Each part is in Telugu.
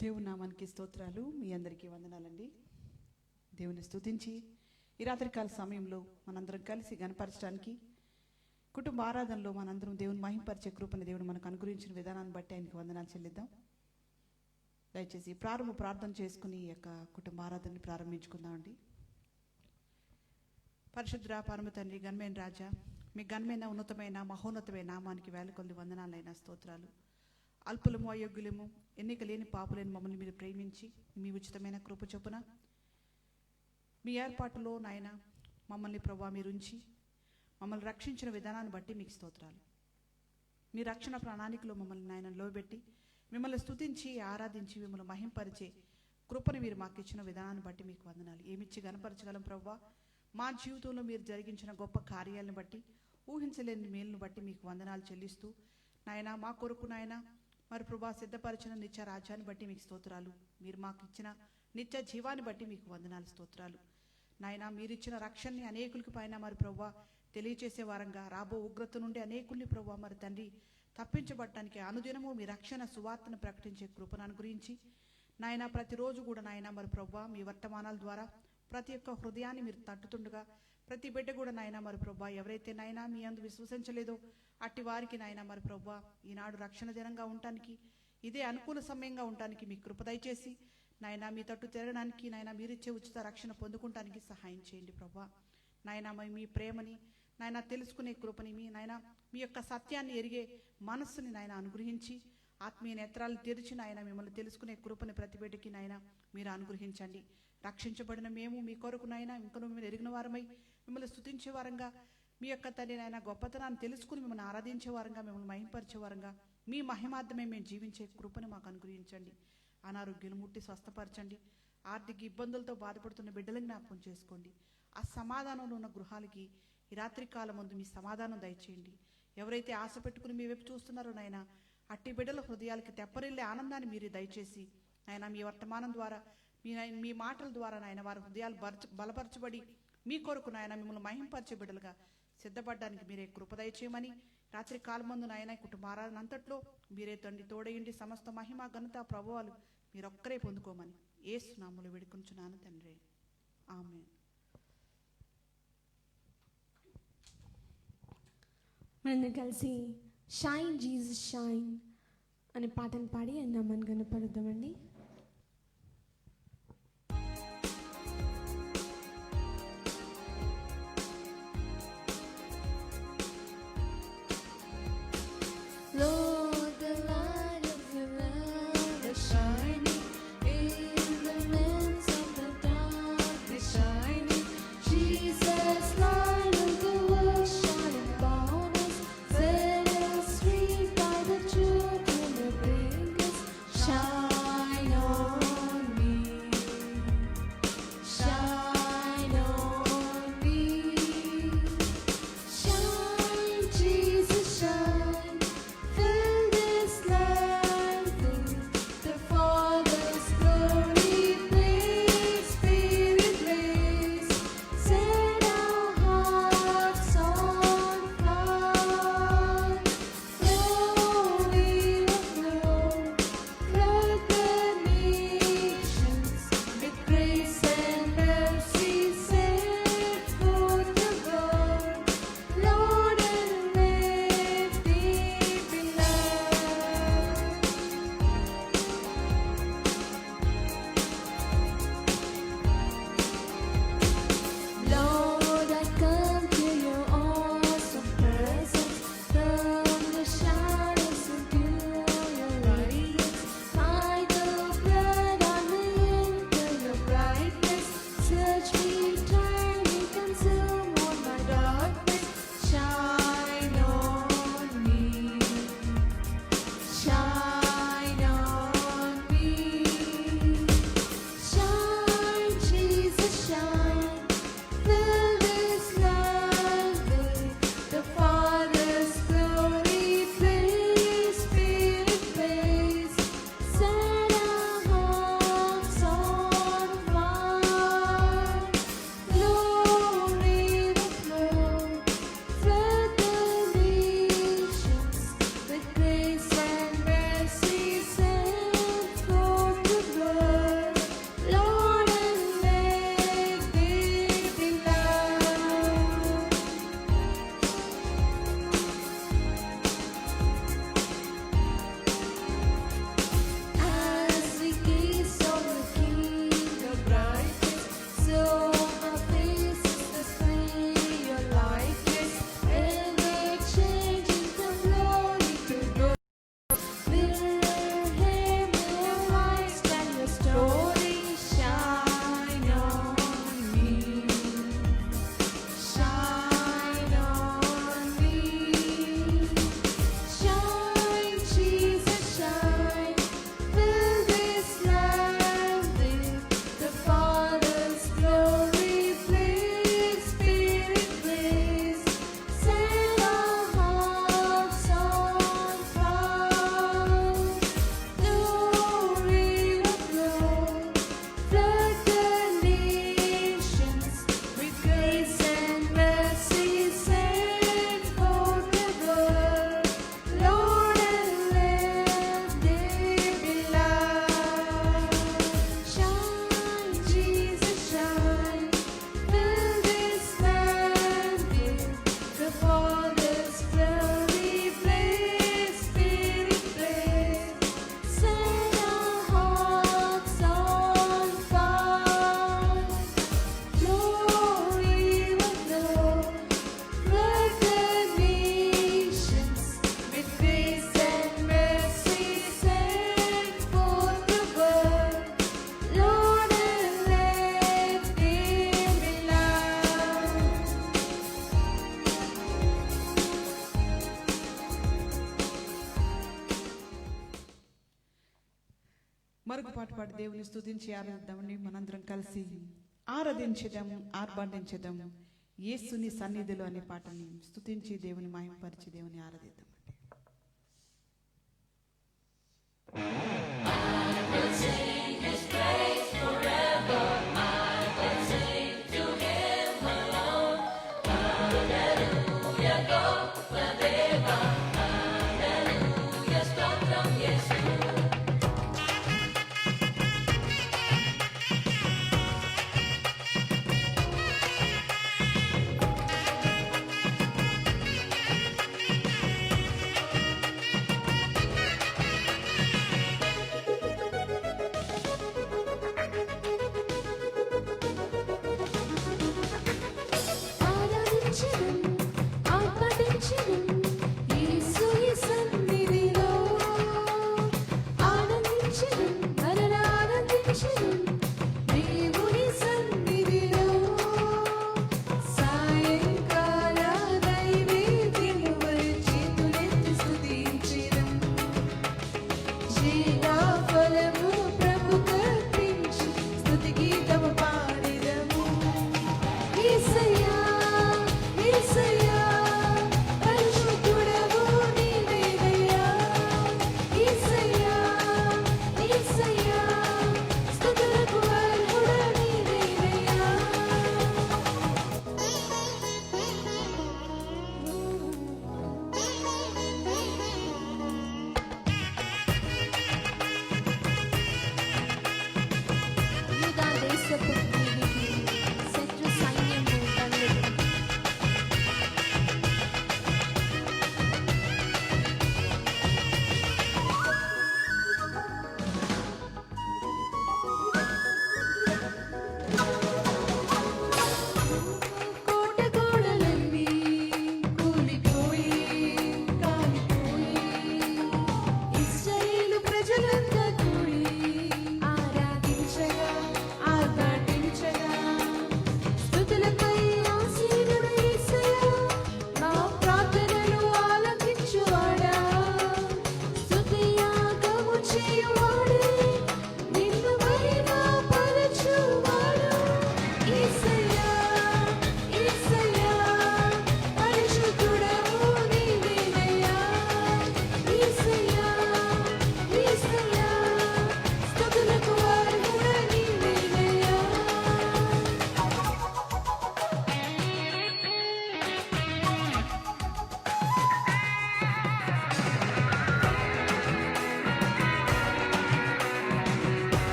దేవుని నామానికి స్తోత్రాలు. మీ అందరికీ వందనాలండి. దేవుని స్తుతించి ఈ రాత్రికాల సమయంలో మనందరం కలిసి గణపరచడానికి, కుటుంబ ఆరాధనలో మనందరం దేవుని మహింపరిచే కృపను దేవుడు మనకు అనుగ్రహించిన విధానాన్ని బట్టి ఆయనకి వందనాలు చెల్లిద్దాం. దయచేసి ప్రార్థన చేసుకుని ఈ యొక్క కుటుంబ ఆరాధనని ప్రారంభించుకుందామండి. పరిశుద్ధ పరమ తండ్రి, ఘనమైన రాజా, మీ ఘనమైన ఉన్నతమైన మహోన్నతమైన నామానికి వేల కొద్ది వందనాలైన స్తోత్రాలు. అల్పులము అయోగ్యులము ఎన్నిక లేని పాపులేని మమ్మల్ని మీరు ప్రేమించి మీ ఉచితమైన కృప చొప్పున మీ ఏర్పాటులో నాయన మమ్మల్ని ప్రభా మీరు ఉంచి మమ్మల్ని రక్షించిన విధానాన్ని బట్టి మీకు స్తోత్రాలు. మీ రక్షణ ప్రణాళికలో మమ్మల్ని నాయన లోబెట్టి మిమ్మల్ని స్తుతించి ఆరాధించి మిమ్మల్ని మహింపరిచే కృపను మీరు మాకు ఇచ్చిన విధానాన్ని బట్టి మీకు వందనాలు. ఏమిచ్చి గణపరచగలం ప్రభా? మా జీవితంలో మీరు జరిగించిన గొప్ప కార్యాలను బట్టి, ఊహించలేని మేలును బట్టి మీకు వందనాలు చెల్లిస్తూ నాయన మా కొరకు నాయన మరి ప్రభా సిద్ధపరిచిన నిత్య రాజ్యాన్ని బట్టి మీకు స్తోత్రాలు. మీరు మాకు ఇచ్చిన నిత్య జీవాన్ని బట్టి మీకు వందనాలు స్తోత్రాలు. నాయన మీరిచ్చిన రక్షణని అనేకులకి పైన మరి ప్రభా తెలియచేసే వారంగా రాబో ఉగ్రత నుండి అనేకుల్ని ప్రభా మరి తండ్రి తప్పించబడటానికి అనుదినము మీ రక్షణ సువార్తను ప్రకటించే కృపను అనుగ్రహించి నాయన ప్రతిరోజు కూడా నాయన మరి ప్రభా మీ వర్తమానాల ద్వారా ప్రతి ఒక్క హృదయాన్ని మీరు తట్టుతుండగా ప్రతి బిడ్డ కూడా నాయన మరి ప్రభా ఎవరైతే నాయన మీ అందు విశ్వసించలేదో అట్టి వారికి నాయన మరి ప్రభా ఈనాడు రక్షణ దినంగా ఉండటానికి, ఇదే అనుకూల సమయంగా ఉండటానికి మీ కృప దయచేసి నాయన మీ తట్టు తిరగడానికి నాయన మీరిచ్చే ఉచిత రక్షణ పొందుకుంటానికి సహాయం చేయండి ప్రభా. నాయన మీ ప్రేమని నాయన తెలుసుకునే కృపని నాయన మీ యొక్క సత్యాన్ని ఎరిగే మనస్సుని నాయన అనుగ్రహించి ఆత్మీయ నేత్రాలు తెరిచి నాయన మిమ్మల్ని తెలుసుకునే కృపని ప్రతి బిడ్డకి నాయన మీరు అనుగ్రహించండి. రక్షించబడిన మేము మీ కొరకు నాయన ఇంకను మిమ్మల్ని ఎరిగిన వారమై మిమ్మల్ని స్తుతించే వారంగా, మీ యొక్క తండ్రి నాయన గొప్పతనాన్ని తెలుసుకుని మిమ్మల్ని ఆరాధించే వారంగా, మిమ్మల్ని మహింపరిచే వారంగా, మీ మహిమార్థమే మేము జీవించే కృపను మాకు అనుగ్రహించండి. అనారోగ్యం ముట్టి స్వస్థపరచండి. ఆర్థిక ఇబ్బందులతో బాధపడుతున్న బిడ్డలను జ్ఞాపకం చేసుకోండి. ఆ సమాధానంలో ఉన్న గృహాలకి ఈ రాత్రి కాలం ముందు మీ సమాధానం దయచేయండి. ఎవరైతే ఆశ పెట్టుకుని మీ వైపు చూస్తున్నారో నాయన అట్టి బిడ్డల హృదయాలకి తెప్పరిల్లే ఆనందాన్ని మీరు దయచేసి నాయన మీ వర్తమానం ద్వారా మీ మాటల ద్వారా నాయన వారి హృదయాలు బలపరచబడి మీ కొరకు నాయన మిమ్మల్ని మహింపరిచే బిడ్డలుగా సిద్ధపడడానికి మీరే కృప దయచేయమని రాత్రి కాలమందు నాయన కుటుంబ ఆరాధన అంతట్లో మీరే తండ్రి తోడయండి. సమస్త మహిమ ఘనత ప్రభావాలు మీరొక్కరే పొందుకోమని యేసు నామములో వేడుకొంచున్నాను తండ్రి, ఆమేన్. మనం కలిసి షైన్ జీసస్ షైన్ అనే పాటను పాడి నామని గణపరుద్దామండి. Lord, the light of the world is shining in the midst of the darkness, shining. Jesus, light of the world, shining upon us, set us free by the truth and the bring us. Shine, మరొక పాట పాడి దేవుని స్తుతించి ఆరాధిద్దామని మనందరం కలిసి ఆరాధించదాము, ఆర్భాటించదాము. యేసుని సన్నిధిలో అనే పాటని స్తుతించి దేవుని మహిమపరిచి దేవుని ఆరాధిద్దాం. Hallelujah,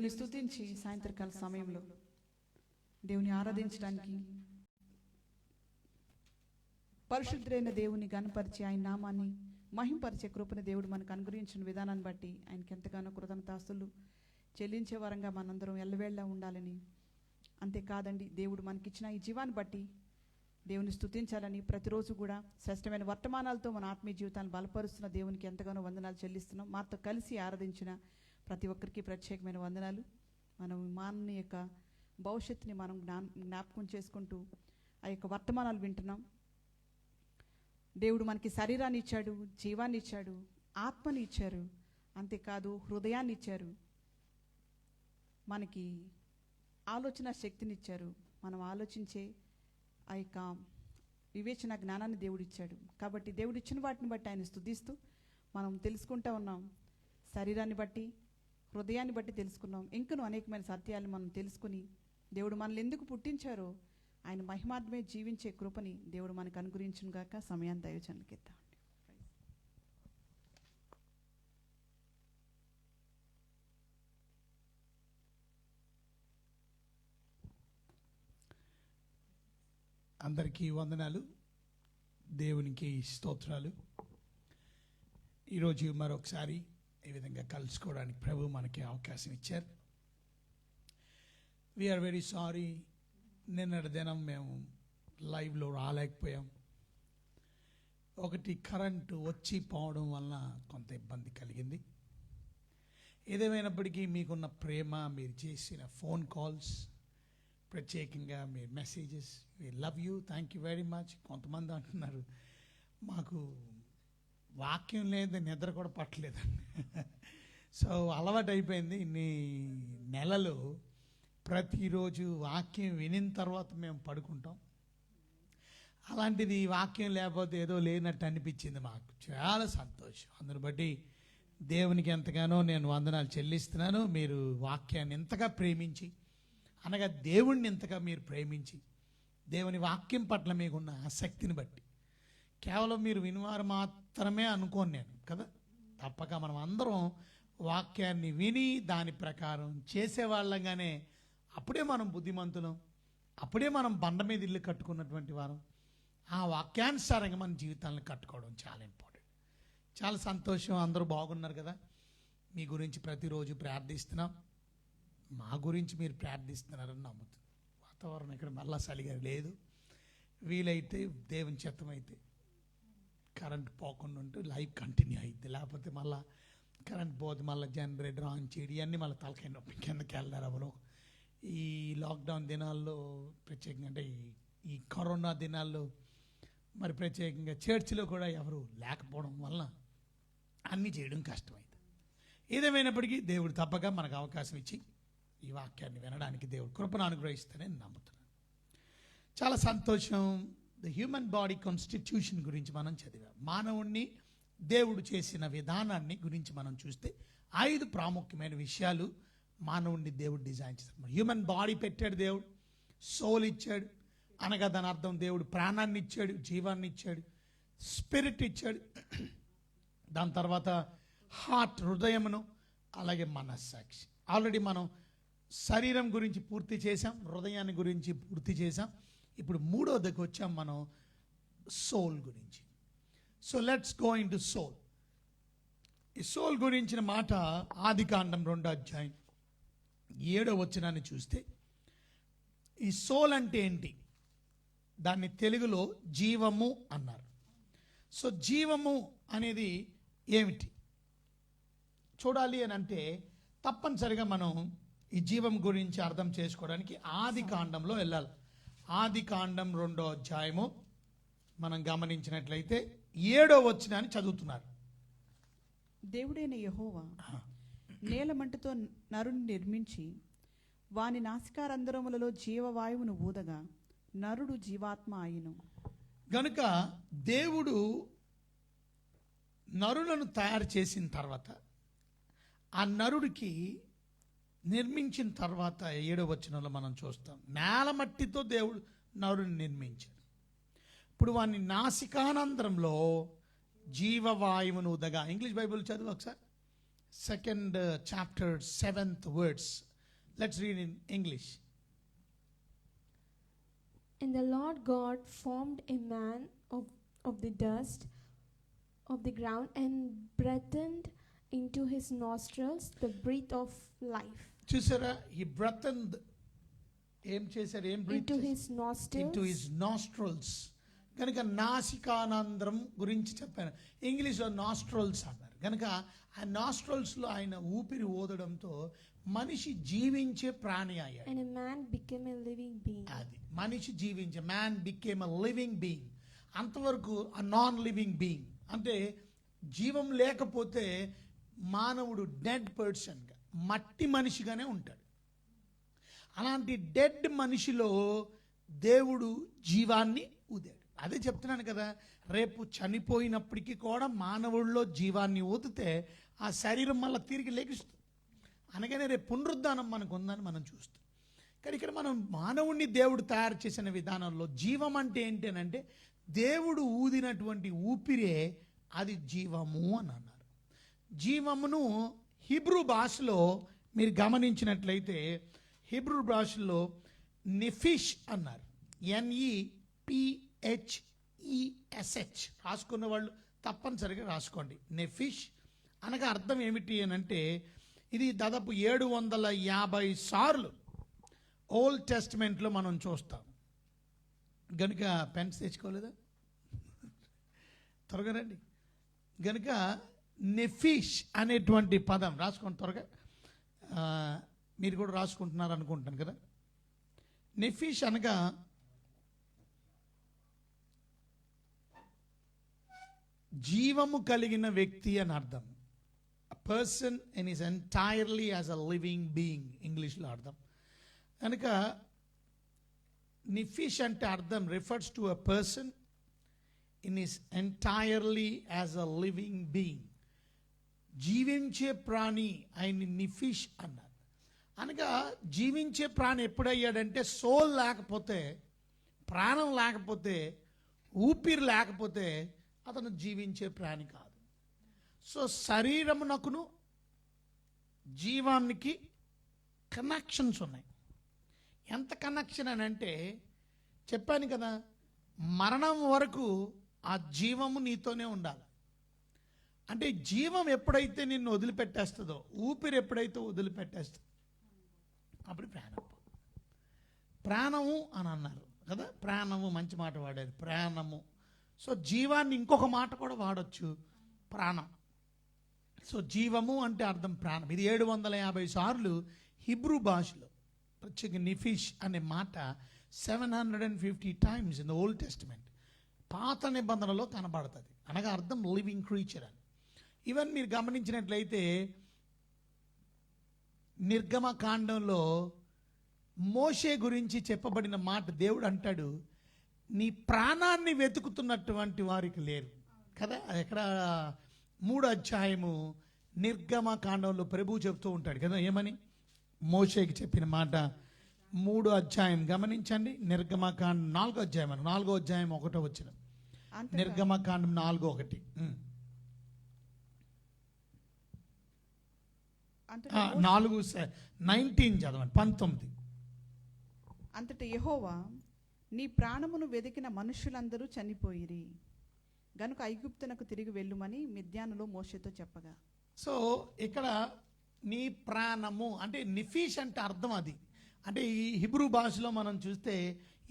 దేవుని స్తుతించి సాయంత్రకాల సమయంలో దేవుని ఆరాధించడానికి, పరిశుద్ధుడైన దేవుని గణపరిచి ఆయన నామాన్ని మహింపరిచే కృపను దేవుడు మనకు అనుగ్రహించిన విధానాన్ని బట్టి ఆయనకి ఎంతగానో కృతజ్ఞతాస్తులు చెల్లించే వరంగా మనందరం ఎల్లవేళ్ళ ఉండాలని, అంతేకాదండి దేవుడు మనకిచ్చిన ఈ జీవాన్ని బట్టి దేవుని స్తుతించాలని, ప్రతిరోజు కూడా శ్రేష్టమైన వర్తమానాలతో మన ఆత్మీయ జీవితాన్ని బలపరుస్తున్న దేవునికి ఎంతగానో వందనాలు చెల్లిస్తున్నాం. మాతో కలిసి ఆరాధించిన ప్రతి ఒక్కరికి ప్రత్యేకమైన వందనాలు. మనం మానని యొక్క భవిష్యత్తుని మనం జ్ఞాపకం చేసుకుంటూ ఆ యొక్క వర్తమానాలు వింటున్నాం. దేవుడు మనకి శరీరాన్ని ఇచ్చాడు, జీవాన్ని ఇచ్చాడు, ఆత్మని ఇచ్చారు, అంతేకాదు హృదయాన్ని ఇచ్చారు, మనకి ఆలోచన శక్తిని ఇచ్చారు, మనం ఆలోచించే ఆ యొక్క వివేచన జ్ఞానాన్ని దేవుడు ఇచ్చాడు. కాబట్టి దేవుడు ఇచ్చిన వాటిని బట్టి ఆయన స్తుతిస్తూ మనం తెలుసుకుంటూ ఉన్నాం. శరీరాన్ని బట్టి, హృదయాన్ని బట్టి తెలుసుకున్నాం. ఇంకనూ అనేకమైన సత్యాలను మనం తెలుసుకుని దేవుడు మనల్ని ఎందుకు పుట్టించారో ఆయన మహిమాత్మే జీవించే కృపని దేవుడు మనకు అనుగ్రహించును గాక. సమయాన్ని దైవజనులకి ఇద్దాం. అందరికీ వందనాలు, దేవునికి స్తోత్రాలు. ఈరోజు మరొకసారి ఈ విధంగా కలుసుకోవడానికి ప్రభు మనకి అవకాశం ఇచ్చారు. వీఆర్ వెరీ సారీ, నిన్నటి దినం మేము లైవ్లో రాలేకపోయాం. ఒకటి కరెంటు వచ్చి పోవడం వలన కొంత ఇబ్బంది కలిగింది. ఏదేమైనప్పటికీ మీకున్న ప్రేమ, మీరు చేసిన ఫోన్ కాల్స్, ప్రత్యేకంగా మీ messages, we love you, thank you very much. కొంతమంది అంటున్నారు మాకు వాక్యం లేదు, నిద్ర కూడా పట్టలేదండి. సో అలవాటు అయిపోయింది. ఇన్ని నెలలు ప్రతిరోజు వాక్యం వినిన తర్వాత మేము పడుకుంటాం. అలాంటిది వాక్యం లేకపోతే ఏదో లేనట్టు అనిపించింది మాకు. చాలా సంతోషం. అందుని బట్టి దేవునికి ఎంతగానో నేను వందనాలు చెల్లిస్తున్నాను. మీరు వాక్యాన్ని ఎంతగా ప్రేమించి, అనగా దేవుణ్ణి ఎంతగా మీరు ప్రేమించి, దేవుని వాక్యం పట్ల మీకున్న ఆసక్తిని బట్టి, కేవలం మీరు వినివారు మాత్రమే అనుకోను నేను కదా. తప్పక మనం అందరం వాక్యాన్ని విని దాని ప్రకారం చేసేవాళ్ళంగానే అప్పుడే మనం బుద్ధిమంతులం, అప్పుడే మనం బండ మీద ఇల్లు కట్టుకున్నటువంటి వారం. ఆ వాక్యానుసారంగా మన జీవితాలను కట్టుకోవడం చాలా ఇంపార్టెంట్. చాలా సంతోషం. అందరూ బాగున్నారు కదా. మీ గురించి ప్రతిరోజు ప్రార్థిస్తున్నాం. మా గురించి మీరు ప్రార్థిస్తున్నారని నమ్ముతుంది. వాతావరణం ఇక్కడ మళ్ళా చలిగా లేదు. వీలైతే దేవుని చిత్తమైతే కరెంట్ పోకుండా ఉంటూ లైవ్ కంటిన్యూ అయింది. లేకపోతే మళ్ళీ కరెంట్ పోతే మళ్ళీ జనరేటర్ ఆన్ చేయడం, ఇవన్నీ మళ్ళీ తలకాయ నొప్పి, కిందకి వెళ్ళారు ఎవరు. ఈ లాక్డౌన్ దినాల్లో ప్రత్యేకంగా, అంటే ఈ కరోనా దినాల్లో మరి ప్రత్యేకంగా చర్చిలో కూడా ఎవరు లేకపోవడం వలన అన్నీ చేయడం కష్టమైంది. ఏదేమైనప్పటికీ దేవుడు తప్పక మనకు అవకాశం ఇచ్చి ఈ వాక్యాన్ని వినడానికి దేవుడు కృపను అనుగ్రహిస్తానని నమ్ముతున్నాను. చాలా సంతోషం. ద హ్యూమన్ బాడీ కాన్స్టిట్యూషన్ గురించి మనం చదివాం. మానవుణ్ణి దేవుడు చేసిన విధానాన్ని గురించి మనం చూస్తే 5 ప్రాముఖ్యమైన విషయాలు మానవుణ్ణి దేవుడు డిజైన్ చేశాడు. హ్యూమన్ బాడీ పెట్టాడు దేవుడు, సోల్ ఇచ్చాడు, అనగా దాని అర్థం దేవుడు ప్రాణాన్ని ఇచ్చాడు, జీవాన్ని ఇచ్చాడు, స్పిరిట్ ఇచ్చాడు. దాని తర్వాత హార్ట్, హృదయమును, అలాగే మనస్సాక్షి. ఆల్రెడీ మనం శరీరం గురించి పూర్తి చేసాం, హృదయాన్ని గురించి పూర్తి చేసాం. ఇప్పుడు 3వ దగ్గరికి వచ్చాం మనం, సోల్ గురించి. So let's go into soul. ఈ సోల్ గురించిన మాట ఆదికాండం 2వ అధ్యాయం 7వ వచనాన్ని చూస్తే, ఈ సోల్ అంటే ఏంటి? దాన్ని తెలుగులో జీవము అన్నారు. సో జీవము అనేది ఏమిటి చూడాలి అని అంటే తప్పనిసరిగా మనం ఈ జీవం గురించి అర్థం చేసుకోవడానికి ఆదికాండంలో వెళ్ళాలి. ఆదికాండం 2వ అధ్యాయము మనం గమనించినట్లయితే 7వ వచనాన్ని చదువుతున్నారు. దేవుడైన యెహోవా నేలమంటుతో నరుని నిర్మించి వాని నాసికారంధ్రములలో జీవవాయువును ఊదగా నరుడు జీవాత్మ అయ్యును. గనుక దేవుడు నరులను తయారు చేసిన తర్వాత, ఆ నరుడికి నిర్మించిన తర్వాత 7వ వచనంలో మనం చూస్తాం, నేలమట్టితో దేవుడు నరుని నిర్మించాడు. ఇప్పుడు వాని నాసికానంద్రంలో జీవవాయువును ఉదగా. ఇంగ్లీష్ బైబిల్ చదువు ఒకసారి. 2nd chapter 7th words. Let's read in English. And the Lord God formed a man of the dust of the ground and breathed into his nostrils the breath of life. చూసారా, he breathed, ఏం చేశారు, ఏం breathe Into చేశారు? his nostrils. Into his nostrils. కనుక నాసికానంద్రం గురించి చెప్పాను, ఇంగ్లీష్లో నాస్ట్రల్స్ అన్నారు. కనుక ఆ నాస్ట్రల్స్లో ఆయన ఊపిరి ఊదడంతో మనిషి జీవించే ప్రాణి అయ్యాడు. And a man became a living being. అది మనిషి జీవించే, man became a living being. అంతవరకు ఆ నాన్ లివింగ్ బీయింగ్ అంటే జీవం లేకపోతే మానవుడు డెడ్ పర్సన్గా, మట్టి మనిషిగానే ఉంటాడు. అలాంటి డెడ్ మనిషిలో దేవుడు జీవాన్ని ఊదాడు. అదే చెప్తున్నాను కదా, రేపు చనిపోయినప్పటికీ కూడా మానవుడిలో జీవాన్ని ఊదితే ఆ శరీరం మళ్ళీ తిరిగి లెగిస్తుంది. అనగానే రేపు పునరుద్ధానం మనకు ఉందని మనం చూస్తాం. కానీ ఇక్కడ మనం మానవుణ్ణి దేవుడు తయారు చేసిన విధానంలో జీవం అంటే ఏంటి అని అంటే దేవుడు ఊదినటువంటి ఊపిరే అది జీవము అని అన్నారు. జీవమును హిబ్రూ భాషలో మీరు గమనించినట్లయితే హిబ్రూ భాషలో నెఫిష్ అన్నారు. NEPHESH రాసుకున్న వాళ్ళు తప్పనిసరిగా రాసుకోండి. నెఫిష్ అనగా అర్థం ఏమిటి అని అంటే ఇది దాదాపు 750 సార్లు ఓల్డ్ టెస్ట్మెంట్లో మనం చూస్తాం. గనుక పెన్స్ తెచ్చుకోలేదా, త్వరగా రండి. గనుక నెఫిష్ అనేటువంటి పదం రాసుకోండి త్వరగా. మీరు కూడా రాసుకుంటున్నారు అనుకుంటాను కదా. నెఫిష్ అనగా జీవము కలిగిన వ్యక్తి అని అర్థం. Person and is entirely as a living being ఇంగ్లీష్లో అర్థం. కనుక నిఫిష్ అంటే అర్థం refers to a person in is entirely as a living being. జీవించే ప్రాణి ఆయన్ని నిఫిష్ అన్నారు. అనగా జీవించే ప్రాణి ఎప్పుడయ్యాడంటే సోల్ లేకపోతే, ప్రాణం లేకపోతే, ఊపిరి లేకపోతే అతను జీవించే ప్రాణి కాదు. సో శరీరమునకును జీవానికి కనెక్షన్స్ ఉన్నాయి. ఎంత కనెక్షన్ అని అంటే చెప్పాను కదా, మరణం వరకు ఆ జీవము నీతోనే ఉండాలి. అంటే జీవం ఎప్పుడైతే నిన్ను వదిలిపెట్టేస్తుందో, ఊపిరి ఎప్పుడైతే వదిలిపెట్టేస్తుందో అప్పుడు ప్రాణం. ప్రాణము అని అన్నారు కదా, ప్రాణము మంచి మాట వాడారు, ప్రాణము. సో జీవాన్ని ఇంకొక మాట కూడా వాడచ్చు, ప్రాణం. సో జీవము అంటే అర్థం ప్రాణం. ఇది 750 సార్లు హిబ్రూ భాషలో ప్రత్యేక నిఫిష్ అనే మాట 750 times in the old testament పాత నిబంధనలో కనబడుతుంది. అనగా అర్థం లివింగ్ క్రీచర్ అని. ఈవెన్ మీరు గమనించినట్లయితే నిర్గమకాండంలో మోషే గురించి చెప్పబడిన మాట దేవుడు అంటాడు, నీ ప్రాణాన్ని వెతుకుతున్నటువంటి వారికి లేరు కదా. ఎక్కడ 3వ అధ్యాయము నిర్గమకాండంలో ప్రభువు చెప్తూ ఉంటాడు కదా, ఏమని మోషేకి చెప్పిన మాట 3వ అధ్యాయం గమనించండి. నిర్గమకాండం 4వ అధ్యాయం 4వ అధ్యాయం 1వ వచనం. నిర్గమకాండం 4:1. 4:19 చదవండి, 19. అంతట యెహోవా, నీ ప్రాణమును వెదికిన మనుషులందరూ చనిపోయిరి గనుక ఐగుప్తునకు తిరిగి వెళ్ళుమని మిద్యానులో మోషేతో చెప్పగా. సో ఇక్కడ నీ ప్రాణము అంటే నిఫీష్ అంటే అర్థం అది. అంటే ఈ హిబ్రూ భాషలో మనం చూస్తే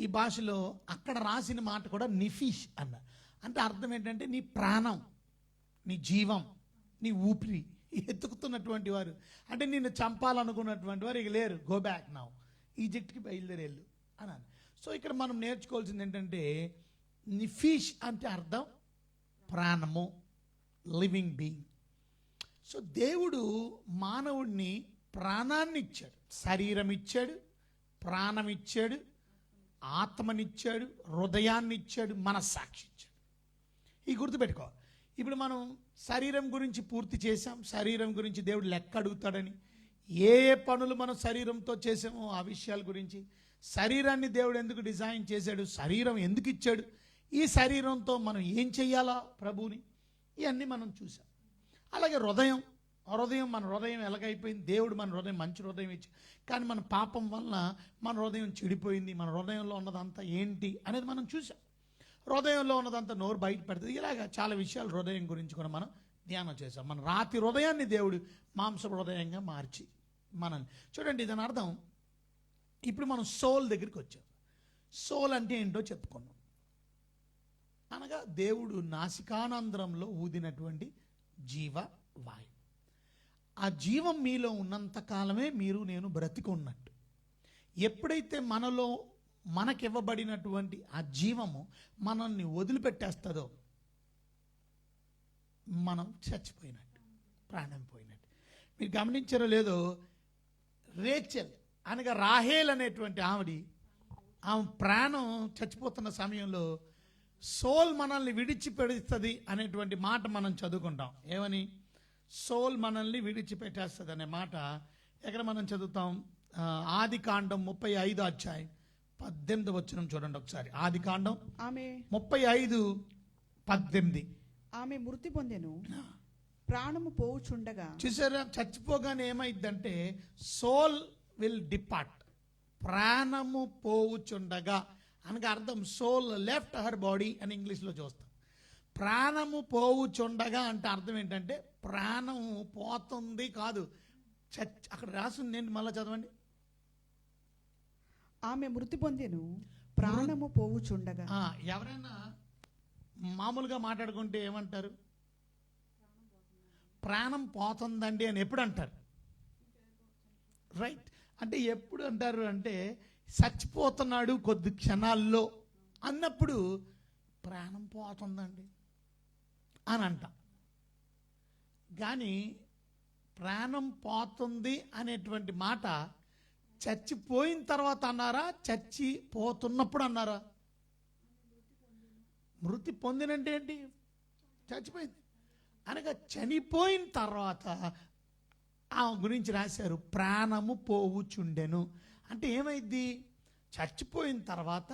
ఈ భాషలో అక్కడ రాసిన మాట కూడా నిఫీష్ అన్న. అంటే అర్థం ఏంటంటే నీ ప్రాణం, నీ జీవం, నీ ఊపిరి ఎత్తుకుతున్నటువంటి వారు, అంటే నిన్ను చంపాలనుకున్నటువంటి వారు ఇక లేరు. గో బ్యాక్ నౌ, ఈజిప్ట్కి బయలుదేరేళ్ళు అన్నాను. సో ఇక్కడ మనం నేర్చుకోవాల్సింది ఏంటంటే నిఫీష్ అంటే అర్థం ప్రాణము, లివింగ్ బీయింగ్. సో దేవుడు మానవుడిని ప్రాణాన్ని ఇచ్చాడు, శరీరం ఇచ్చాడు, ప్రాణం ఇచ్చాడు, ఆత్మనిచ్చాడు, హృదయాన్ని ఇచ్చాడు, మనస్సాక్షి ఇచ్చాడు. ఈ గుర్తుపెట్టుకో. ఇప్పుడు మనం శరీరం గురించి పూర్తి చేసాం. శరీరం గురించి దేవుడు లెక్క అడుగుతాడని, ఏ ఏ పనులు మనం శరీరంతో చేసామో ఆ విషయాల గురించి, శరీరాన్ని దేవుడు ఎందుకు డిజైన్ చేశాడు, శరీరం ఎందుకు ఇచ్చాడు, ఈ శరీరంతో మనం ఏం చెయ్యాలా ప్రభువుని, ఇవన్నీ మనం చూసాం. అలాగే హృదయం, మన హృదయం ఎలాగైపోయింది, దేవుడు మన హృదయం మంచి హృదయం ఇచ్చి, కానీ మన పాపం వలన మన హృదయం చెడిపోయింది. మన హృదయంలో ఉన్నదంతా ఏంటి అనేది మనం చూసాం. హృదయంలో ఉన్నదంతా నోరు బయట పెడుతుంది. ఇలాగా చాలా విషయాలు హృదయం గురించి కూడా మనం ధ్యానం చేసాం. మన రాతి హృదయాన్ని దేవుడు మాంస హృదయంగా మార్చి మనల్ని చూడండి. దాని అర్థం ఇప్పుడు మనం సోల్ దగ్గరికి వచ్చాం. సోల్ అంటే ఏంటో చెప్పుకున్నాం. అనగా దేవుడు నాసికానంద్రంలో ఊదినటువంటి జీవవాయువు. ఆ జీవం మీలో ఉన్నంత కాలమే మీరు నేను బ్రతికున్నట్టు. ఎప్పుడైతే మనకివ్వబడినటువంటి ఆ జీవము మనల్ని వదిలిపెట్టేస్తుందో మనం చచ్చిపోయినట్టు, ప్రాణం పోయినట్టు. మీరు గమనించారో లేదో, రేచెల్ అనగా రాహేల్ అనేటువంటి ఆమె ప్రాణం చచ్చిపోతున్న సమయంలో సోల్ మనల్ని విడిచిపెడుతుంది అనేటువంటి మాట మనం చదువుకుంటాం. ఏమని? సోల్ మనల్ని విడిచిపెట్టేస్తుంది అనే మాట ఎక్కడ మనం చదువుతాం? ఆదికాండం 35 అధ్యాయం 18 వచనం చూడండి ఒకసారి. ఆదికాండం ఆమె 35:18. ఆమె మృతి పొందెను, ప్రాణము పోవుచుండగా. చూసారా, చచ్చిపోగానే ఏమైందంటే సోల్ విల్ డిపార్ట్, ప్రాణము పోవుచుండగా అనగా అర్థం సోల్ లెఫ్ట్ హర్ బాడీ అని ఇంగ్లీష్లో చూస్తాం. ప్రాణము పోవుచుండగా అంటే అర్థం ఏంటంటే ప్రాణము పోతుంది కాదు, అక్కడ రాసింది ఏంటి? మళ్ళీ చదవండి. ఆమె మృతి పొందెను, ప్రాణము పోవుచుండగా. ఎవరైనా మామూలుగా మాట్లాడుకుంటే ఏమంటారు? ప్రాణం పోతుందండి అని ఎప్పుడు అంటారు? రైట్. అంటే ఎప్పుడు అంటారు అంటే చచ్చిపోతున్నాడు కొద్ది క్షణాల్లో అన్నప్పుడు ప్రాణం పోతుందండి అని అంటాం. కానీ ప్రాణం పోతుంది అనేటువంటి మాట చచ్చిపోయిన తర్వాత అన్నారా, చచ్చిపోతున్నప్పుడు అన్నారా? మృతి పొందినంటే ఏంటి? చచ్చిపోయింది అనగా చనిపోయిన తర్వాత ఆ గురించి రాశారు, ప్రాణము పోవుచుండెను. అంటే ఏమైంది? చచ్చిపోయిన తర్వాత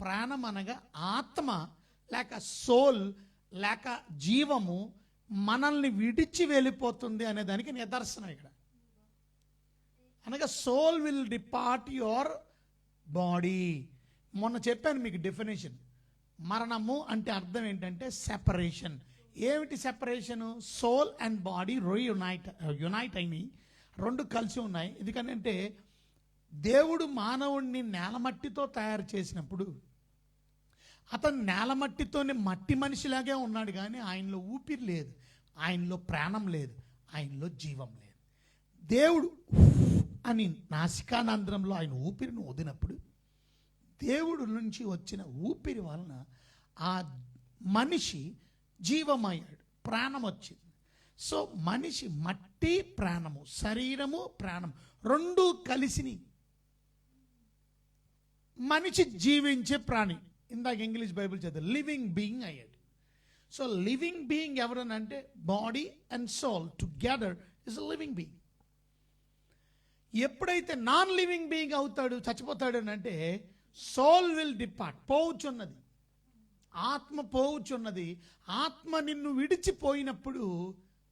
ప్రాణం అనగా ఆత్మ లేక సోల్ లేక జీవము మనల్ని విడిచి వెళ్ళిపోతుంది అనే దానికి నిదర్శనం ఇక్కడ. అనగా soul will depart your body. మొన్న చెప్పాను మీకు డెఫినేషన్. మరణము అంటే అర్థం ఏంటంటే సెపరేషన్. ఏమిటి separation? Soul and body unite అయినాయి, రెండు కలిసి ఉన్నాయి. ఎందుకంటే దేవుడు మానవుడిని నేలమట్టితో తయారు చేసినప్పుడు అతను నేలమట్టితోనే మట్టి మనిషిలాగే ఉన్నాడు, కానీ ఆయనలో ఊపిరి లేదు, ఆయనలో ప్రాణం లేదు, ఆయనలో జీవం లేదు. దేవుడు అని నాసికానంద్రంలో ఆయన ఊపిరిని వదిలినప్పుడు దేవుడు నుంచి వచ్చిన ఊపిరి వలన ఆ మనిషి జీవమయ్యాడు, ప్రాణం వచ్చింది. సో మనిషి మట్టి ప్రాణము, శరీరము ప్రాణం రెండు కలిసిని మనిషి జీవించే ప్రాణి. ఇందాక ఇంగ్లీష్ బైబిల్ చదివారు, లివింగ్ బీయింగ్ అయ్యాడు. సో లివింగ్ బీయింగ్ ఎవరనంటే body and soul together is living being. ఎప్పుడైతే నాన్ లివింగ్ బీయింగ్ అవుతాడు, చచ్చిపోతాడు అని అంటే సోల్ విల్ డిపార్ట్, పోవుచున్నది, ఆత్మ పోవుచున్నది. ఆత్మ నిన్ను విడిచిపోయినప్పుడు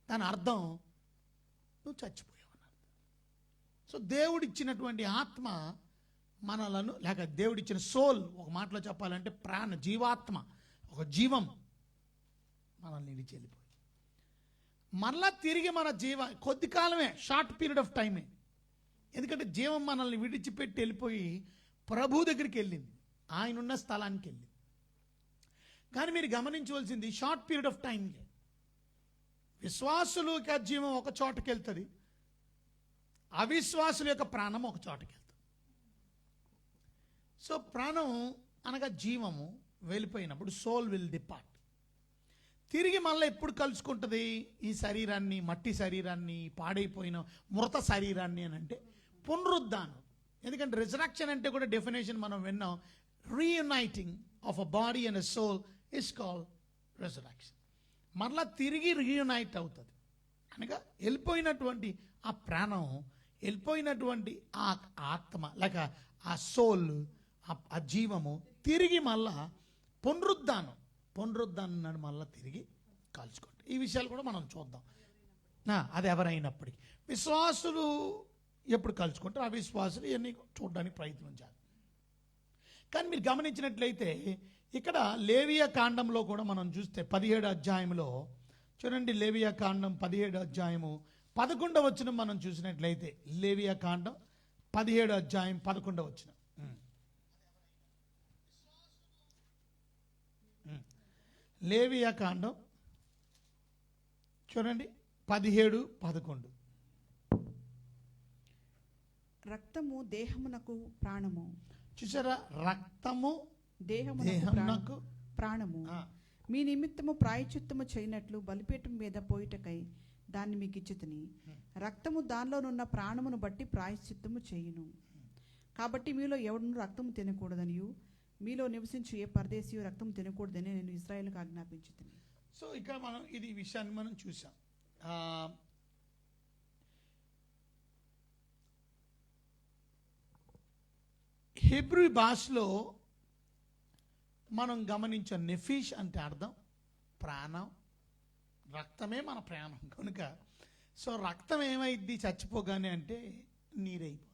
దాని అర్థం నువ్వు చచ్చిపోయావు అన్నది. సో దేవుడిచ్చినటువంటి ఆత్మ మనలను, లేక దేవుడిచ్చిన సోల్, ఒక మాటలో చెప్పాలంటే జీవాత్మ, ఒక జీవం మనల్ని విడిచి వెళ్ళిపోయి మరలా తిరిగి మన కొద్ది కాలమే, షార్ట్ పీరియడ్ ఆఫ్ టైమే. ఎందుకంటే జీవం మనల్ని విడిచిపెట్టి వెళ్ళిపోయి ప్రభు దగ్గరికి వెళ్ళింది, ఆయన ఉన్న స్థలానికి వెళ్ళింది. కానీ మీరు గమనించవలసింది షార్ట్ పీరియడ్ ఆఫ్ టైంకే. విశ్వాసుల యొక్క జీవం ఒక చోటకి వెళ్తుంది, అవిశ్వాసుల యొక్క ప్రాణం ఒక చోటకి వెళ్తుంది. సో ప్రాణం అనగా జీవము వెళ్ళిపోయినప్పుడు సోల్ విల్ డిపార్ట్. తిరిగి మళ్ళీ ఎప్పుడు కలుసుకుంటుంది ఈ శరీరాన్ని, మట్టి శరీరాన్ని, పాడైపోయిన మృత శరీరాన్ని అని అంటే పునరుద్ధానం. ఎందుకంటే రిజరక్షన్ అంటే కూడా డెఫినేషన్ మనం విన్నాం, reuniting of a body and a soul is called resurrection. మరలా తిరిగి రీయునైట్ అవుతుంది అనగా వెళ్ళిపోయినటువంటి ఆ ప్రాణం, వెళ్ళిపోయినటువంటి ఆ ఆత్మ లేక ఆ సోల్, ఆ జీవము తిరిగి మళ్ళా పునరుద్ధానం మళ్ళీ తిరిగి కలుసుకోండి. ఈ విషయాలు కూడా మనం చూద్దాం. అది ఎవరైనప్పటికీ విశ్వాసులు ఎప్పుడు కలుసుకుంటారు, అవిశ్వాసులు ఇవన్నీ చూడడానికి ప్రయత్నించాలి. కానీ మీరు గమనించినట్లయితే ఇక్కడ లేవియా కాండంలో కూడా మనం చూస్తే 17 అధ్యాయంలో చూడండి, లేవియా కాండం 17 అధ్యాయము 11వ వచనం మనం చూసినట్లయితే లేవియా కాండం 17 అధ్యాయం 11వ వచనం. లేవియా కాండం చూడండి 17, 11. రక్తము దేహమునకు ప్రాణము. చూసారా, రక్తము దేహమునకు దేహమునకు ప్రాణము. మీ నిమిత్తము ప్రాయచిత్తము చేయనట్లు బలిపీఠం మీద పోయిటకై దాన్ని మీకు ఇచ్చితిని. రక్తము దానిలోనున్న ప్రాణమును బట్టి ప్రాయశ్చిత్తము చేయును. కాబట్టి మీలో ఎవడును రక్తము తినకూడదనియు మీలో నివసించు ఏ పరదేశీయు రక్తము తినకూడదని నేను ఇశ్రాయేలుకు ఆజ్ఞాపించుతిని. సో ఇక్కడ మనం ఇది విషయాన్ని మనం చూసాం. హెబ్రీ భాషలో మనం గమనించాం, నెఫీష్ అంటే అర్థం ప్రాణం, రక్తమే మన ప్రాణం కనుక. సో రక్తం ఏమైద్ది చచ్చిపోగానే అంటే నీరైపోద్ది,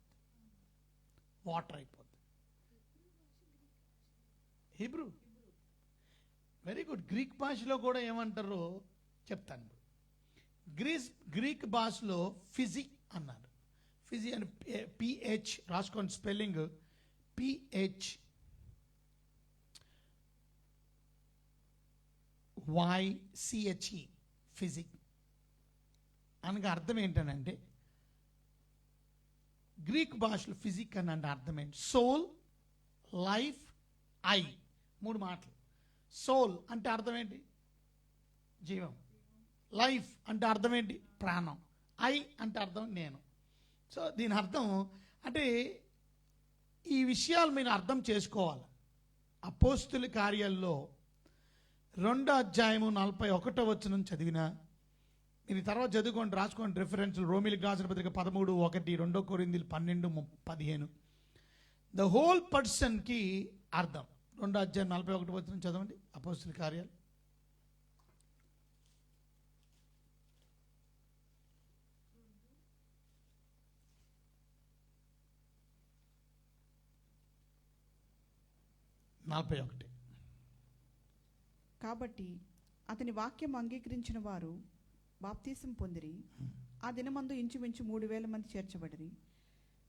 వాటర్ అయిపోద్ది. Hebrew very good. గ్రీక్ భాషలో కూడా ఏమంటారో చెప్తాను. గ్రీక్ భాషలో ఫిజి అన్నారు. ఫిజి అని పిహెచ్ రాసుకోండి, స్పెల్లింగ్ PHYCHE ఫిజిక్ అనగా అర్థం ఏంటనంటే, గ్రీక్ భాషలో ఫిజిక్ అని అంటే అర్థం ఏంటి? సోల్, లైఫ్, ఐ, 3 మాటలు. సోల్ అంటే అర్థం ఏంటి? జీవం. లైఫ్ అంటే అర్థం ఏంటి? ప్రాణం. ఐ అంటే అర్థం నేను. సో దీని అర్థం అంటే ఈ విషయాలు మీరు అర్థం చేసుకోవాలి. అపోస్తుల కార్యాల్లో 2వ అధ్యాయము 41వ వచనం చదివినా మీరు తర్వాత చదువుకోండి, రాసుకోండి రిఫరెన్స్. రోమిలికి రాసిన పత్రిక 13:1, 2 కొరింథీయులు 12:15. ద హోల్ పర్సన్కి అర్థం. 2వ అధ్యాయం 41వ వచనం చదవండి, అపోస్తుల కార్యాలు. కాబట్టి అతని వాక్యం అంగీకరించిన వారు బాప్తీసం పొందిరి. ఆ దినమందు ఇంచుమించు 3,000 మంది చేర్చబడిరి.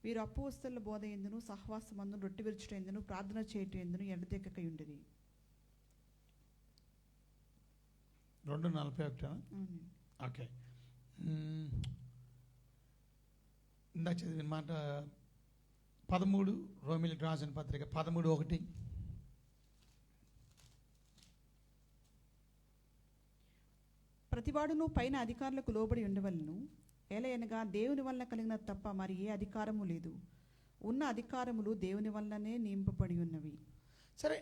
వీరు అపోస్తలుల బోధ ఎందును, సహవాసమందును, రొట్టె విరుచుట ఎందును, ప్రార్థన చేయట ఎందును ఎడతెక్కకై ఉండిరి. 2:41. ఓకే, ఇందాక చదివిన మాట 13 రోమిలికి రాసిన పత్రిక 13:1. ప్రతివాడును పైన అధికారులకు లోబడి ఉండవలను, ఏలయనగా దేవుని వలన కలిగిన తప్ప మరి ఏ అధికారము లేదు. ఉన్న అధికారములు దేవుని వలననే నింపబడి ఉన్నవి. సరే,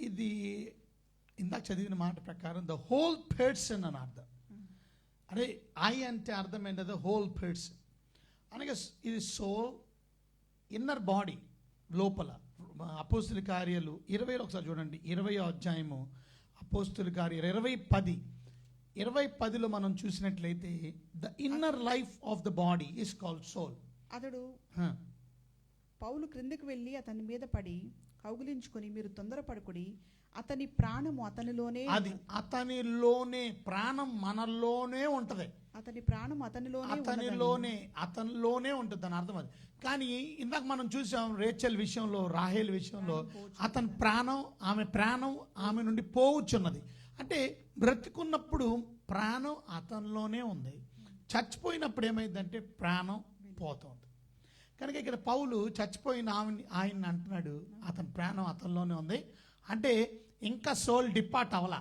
ఇది ఇందాక చదివిన మాట ప్రకారం ద హోల్ పర్సన్ అని అర్థం. అంటే ఐ అంటే అర్థం ఏంటది? హోల్ పర్సన్ అనగా ఇది సోల్, ఇన్నర్ బాడీ లోపల. అపోస్తుల కార్యాలు 20 ఒకసారి చూడండి, 20వ అధ్యాయము అపోస్తుల కార్యాలు 20:10లో మనం చూసినట్లయితే the inner life of the body is called soul. అతడు పౌలు క్రిందకి వెళ్ళి అతని మీద పడి కౌగిలించుకొని, మీరు తొందరపడుకుడి, అతని ప్రాణము అతనిలోనే. అది అతనిలోనే, ప్రాణం మనలోనే ఉంటది. అతని ప్రాణం అతనిలోనే ఉంటుంది అని అర్థం. అది కానీ ఇందాక మనం చూసాం రేచల్ విషయంలో, రాహేల్ విషయంలో అతని ప్రాణం, ఆమె ప్రాణం ఆమె నుండి పోవచ్చున్నది. అంటే బ్రతికున్నప్పుడు ప్రాణం అతనిలోనే ఉంది, చచ్చిపోయినప్పుడు ఏమైందంటే ప్రాణం పోతుంది. కనుక ఇక్కడ పౌలు చచ్చిపోయిన ఆయన అంటున్నాడు అతని ప్రాణం అతనిలోనే ఉంది. అంటే ఇంకా సోల్ డిపార్ట్ అవ్వలా,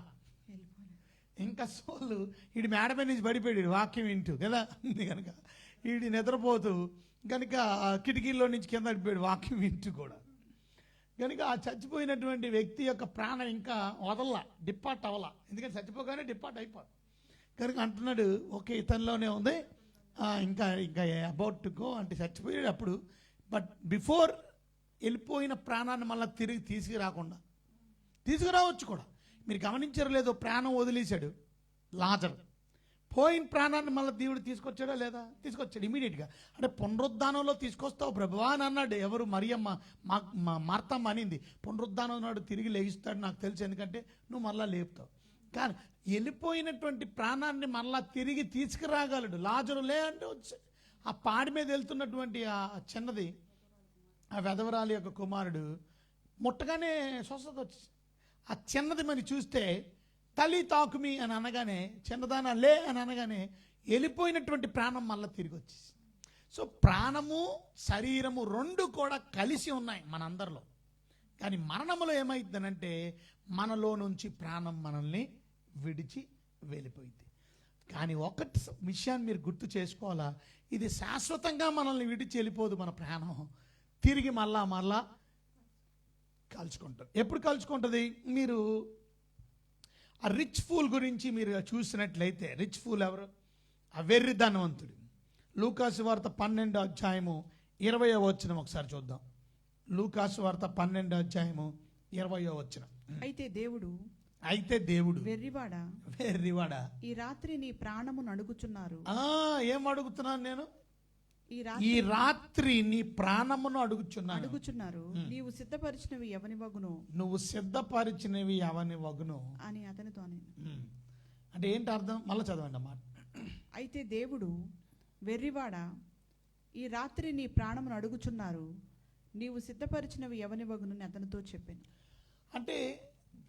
ఇంకా సోల్ వీడి మేడ మీద నుంచి పడిపోయాడు వాక్యం వింటూ కదా. కనుక వీడి నిద్రపోతూ కనుక కిటికీల్లో నుంచి కింద పడిపోయాడు వాక్యం వింటూ కూడా. కనుక ఆ చచ్చిపోయినటువంటి వ్యక్తి యొక్క ప్రాణం ఇంకా వదల్లా, డిపార్ట్ అవ్వాల. ఎందుకంటే చచ్చిపోగానే డిపార్ట్ అయిపోదు. కనుక అంటున్నాడు ఓకే ఇతనిలోనే ఉంది, ఇంకా ఇంకా అబౌట్ టు గో అంటే చచ్చిపోయాడు అప్పుడు. బట్ బిఫోర్ వెళ్ళిపోయిన ప్రాణాన్ని మళ్ళీ తిరిగి తీసుకురావచ్చు కూడా. మీరు గమనించరు లేదో, ప్రాణం వదిలేశాడు లాజరు. పోయిన ప్రాణాన్ని మళ్ళీ దేవుడు తీసుకొచ్చాడా లేదా? తీసుకొచ్చాడు ఇమీడియట్గా. అంటే పునరుద్ధానంలో తీసుకొస్తావు ప్రభువా అని అన్నాడు. ఎవరు? మరియమ్మ, మార్తమ్మ అనింది. పునరుద్ధానం నాడు తిరిగి లేగిస్తాడు నాకు తెలుసు, ఎందుకంటే నువ్వు మళ్ళా లేపుతావు. కానీ వెళ్ళిపోయినటువంటి ప్రాణాన్ని మళ్ళా తిరిగి తీసుకురాగలడు. లాజరు లే అంటే వచ్చి ఆ పాడి మీద వెళ్తున్నటువంటి ఆ చిన్నది, ఆ వెధవరాలి యొక్క కుమారుడు ముట్టగానే స్వస్థత వచ్చి, ఆ చిన్నది మరి చూస్తే తల్లి తాకుమి అని అనగానే, చిన్నదాన లే అని అనగానే వెళ్ళిపోయినటువంటి ప్రాణం మళ్ళీ తిరిగి వచ్చేసి. సో ప్రాణము శరీరము రెండు కూడా కలిసి ఉన్నాయి మనందరిలో. కానీ మరణములో ఏమైందనంటే మనలో నుంచి ప్రాణం మనల్ని విడిచి వెళ్ళిపోయింది. కానీ ఒకటి విషయాన్ని మీరు గుర్తు చేసుకోవాలా, ఇది శాశ్వతంగా మనల్ని విడిచి వెళ్ళిపోదు. మన ప్రాణం తిరిగి మళ్ళా కలుసుకుంటుంది. ఎప్పుడు కలుసుకుంటుంది? మీరు ఆ రిచ్ ఫూల్ గురించి మీరు చూసినట్లయితే, రిచ్ ఫూల్ ఎవరు? ఆ వెర్రి ధనవంతుడు. లూకాసు వార్త 12వ అధ్యాయము 20వ వచనం ఒకసారి చూద్దాం. లూకాసు వార్త 12వ అధ్యాయము 20వ వచనం. అయితే దేవుడు వెర్రివాడా, ఈ రాత్రి నీ ప్రాణమును అడుగుచున్నారు. ఏం అడుగుతున్నాను నేను? ఈ ఈ రాత్రి నీ ప్రాణమును అడుగుచున్నారు. నీవు సిద్ధపరిచినవి ఎవని వగును? నువ్వు సిద్ధపరిచినవి ఎవని వగును అని అతనితో అంటే ఏంటి అర్థం? మళ్ళీ చదవండి అన్నమాట. అయితే దేవుడు, వెర్రివాడా, ఈ రాత్రి నీ ప్రాణమును అడుగుచున్నారు, నీవు సిద్ధపరిచినవి ఎవని వగును అని అతనితో చెప్పాను. అంటే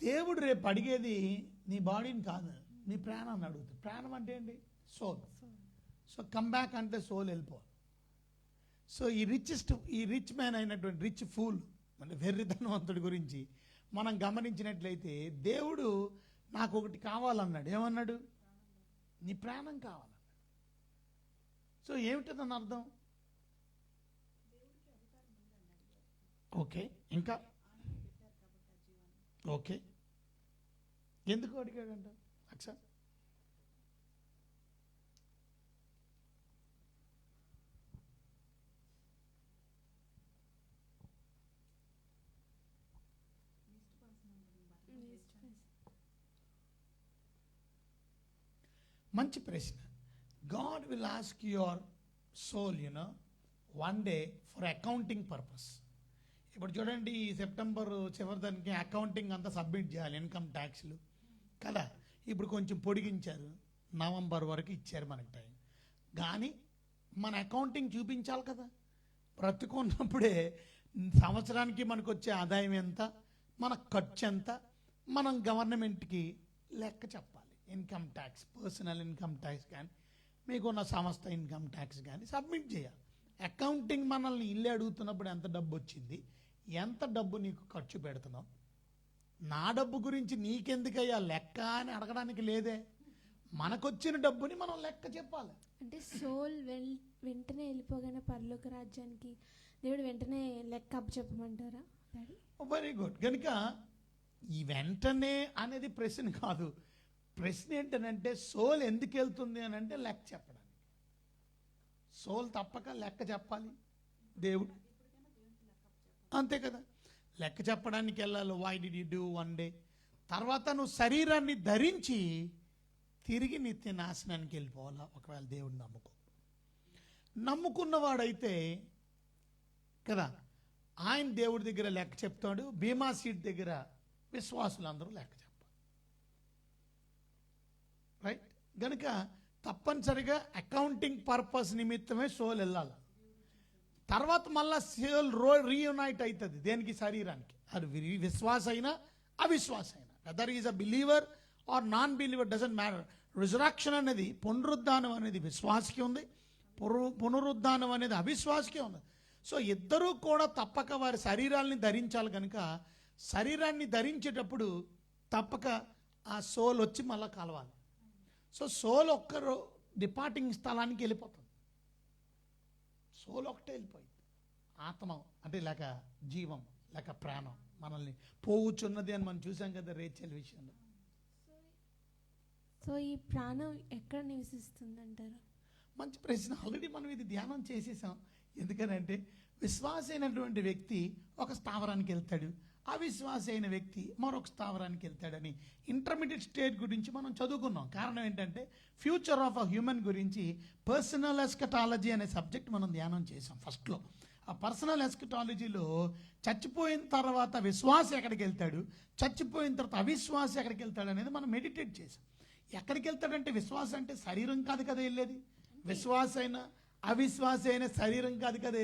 దేవుడు రేపు అడిగేది నీ బాడీని కాదు, నీ ప్రాణాన్ని అడుగుతుంది. ప్రాణం అంటే ఏంటి? సోల్. సో కమ్ బ్యాక్ అంటే సోల్ వెళ్ళిపోవాలి. సో ఈ రిచ్ మ్యాన్ అయినటువంటి రిచ్ ఫూల్ అంటే వెర్రి ధనవంతుడి గురించి మనం గమనించినట్లయితే, దేవుడు నాకు ఒకటి కావాలన్నాడు. ఏమన్నాడు? నీ ప్రాణం కావాలన్నాడు. సో ఏమిటదని అర్థం? ఓకే, ఇంకా ఓకే, ఎందుకు అడిగాడంట అక్ష? మంచి ప్రశ్న. God will ask your soul one day for accounting purpose. ఇప్పుడు చూడండి, ఈ సెప్టెంబర్ చివరి దానికి అకౌంటింగ్ అంతా సబ్మిట్ చేయాలి, ఇన్కమ్ ట్యాక్స్లు కదా. ఇప్పుడు కొంచెం పొడిగించారు, నవంబర్ వరకు ఇచ్చారు మనకి టైం. కానీ మన అకౌంటింగ్ చూపించాలి కదా. బ్రతుకున్నప్పుడే సంవత్సరానికి మనకు వచ్చే ఆదాయం ఎంత, మన ఖర్చు ఎంత, మనం గవర్నమెంట్కి లెక్క చెప్పాలి. Income tax, personal income tax కానీ, మీకున్న సంస్థ ఇన్కమ్ ట్యాక్స్ కానీ సబ్మిట్ చేయాలి. అకౌంటింగ్ మనల్ని ఇల్లు అడుగుతున్నప్పుడు ఎంత డబ్బు వచ్చింది, ఎంత డబ్బు నీకు ఖర్చు పెడుతున్నావు, నా డబ్బు గురించి నీకెందుకయ్యా లెక్క అని అడగడానికి లేదే. మనకొచ్చిన డబ్బుని మనం లెక్క చెప్పాలి. అంటే సోల్ వెంటనే వెళ్ళిపోగానే పరలోక రాజ్యానికి దేవుడు వెంటనే లెక్క చెప్పమంటారా? Very good. కనుక ఈ వెంటనే అనేది ప్రశ్న కాదు. ప్రశ్న ఏంటనంటే సోల్ ఎందుకు వెళ్తుంది అని అంటే లెక్క చెప్పడానికి. సోల్ తప్పక లెక్క చెప్పాలి దేవుడు, అంతే కదా. లెక్క చెప్పడానికి వెళ్ళాలి. Why did you do one day. తర్వాత నువ్వు శరీరాన్ని ధరించి తిరిగి నిత్య నాశనానికి వెళ్ళిపోవాలా ఒకవేళ దేవుడిని నమ్ముకున్నవాడైతే కదా. ఆయన దేవుడి దగ్గర లెక్క చెప్తాడు. బీమా సీట్ దగ్గర విశ్వాసులందరూ లెక్క చెప్పాలి. రైట్. గనుక తప్పనిసరిగా అకౌంటింగ్ పర్పస్ నిమిత్తమే సోల్ వెళ్ళాలి. తర్వాత మళ్ళా సోల్ రీయునైట్ అవుతుంది దేనికి? శరీరానికి. అది విశ్వాస అయినా అవిశ్వాస అయినా, whether is a believer or non believer, doesn't matter. Resurrection అనేది, పునరుద్ధానం అనేది విశ్వాసకి ఉంది, పునరుద్ధానం అనేది అవిశ్వాసకే ఉంది. సో ఇద్దరూ కూడా తప్పక వారి శరీరాల్ని ధరించాలి. కనుక శరీరాన్ని ధరించేటప్పుడు తప్పక ఆ సోల్ వచ్చి మళ్ళీ కలవాలి. సో సోల్ ఒక్కరు డిపార్టింగ్ స్థలానికి వెళ్ళిపోతుంది. సోల్ ఒకటే వెళ్ళిపోయింది. ఆత్మ అంటే లేక జీవం లేక ప్రాణం మనల్ని పోవుచున్నది అని మనం చూసాం కదా రేచల్ విషయంలో. సో ఈ ప్రాణం ఎక్కడ నివసిస్తుంది అంటారు? మంచి ప్రశ్న. ఆల్రెడీ మనం ఇది ధ్యానం చేసేసాం. ఎందుకనంటే విశ్వాస అయినటువంటి వ్యక్తి ఒక స్థావరానికి వెళ్తాడు, అవిశ్వాసి అయిన వ్యక్తి మరొక స్థావరానికి వెళ్తాడని ఇంటర్మీడియట్ స్టేట్ గురించి మనం చదువుకున్నాం. కారణం ఏంటంటే ఫ్యూచర్ ఆఫ్ అ హ్యూమన్ గురించి పర్సనల్ ఎస్కటాలజీ అనే సబ్జెక్ట్ మనం ధ్యానం చేసాం ఫస్ట్లో. ఆ పర్సనల్ ఎస్కటాలజీలో చచ్చిపోయిన తర్వాత విశ్వాసి ఎక్కడికి వెళ్తాడు, చచ్చిపోయిన తర్వాత అవిశ్వాసి ఎక్కడికి వెళ్తాడు అనేది మనం మెడిటేట్ చేసాం. ఎక్కడికి వెళ్తాడంటే విశ్వాసం అంటే శరీరం కాదు కదా వెళ్ళేది, విశ్వాస అయినా అవిశ్వాస అయినా శరీరం కాదు కదా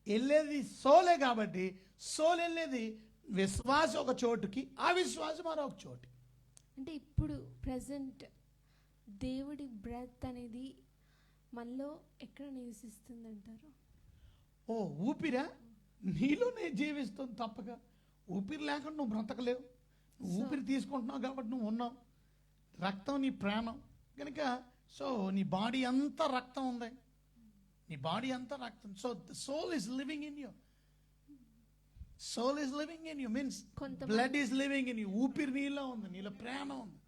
వెళ్ళేది సోలే. కాబట్టి సోల్ వెళ్ళేది విశ్వాస ఒక చోటుకి, అవిశ్వాసం మరొక చోటుకి. అంటే ఇప్పుడు ప్రజెంట్ దేవుడి బ్రెత్ అనేది మనలో ఎక్కడ నివసిస్తుంది అంటారు? ఓ ఊపిరా నీలోనే జీవిస్తుంది తప్పక. ఊపిరి లేకుండా నువ్వు బ్రతకలేవు. నువ్వు ఊపిరి తీసుకుంటున్నావు కాబట్టి నువ్వు ఉన్నావు. రక్తం నీ ప్రాణం కనుక సో నీ బాడీ అంతా రక్తం ఉంది, నీ బాడీ అంతా రక్తం. So the soul is living in you. Soul is living in you means blood is living in you. ఊపిరి నీలో ఉంది, నీలో ప్రాణం ఉంది.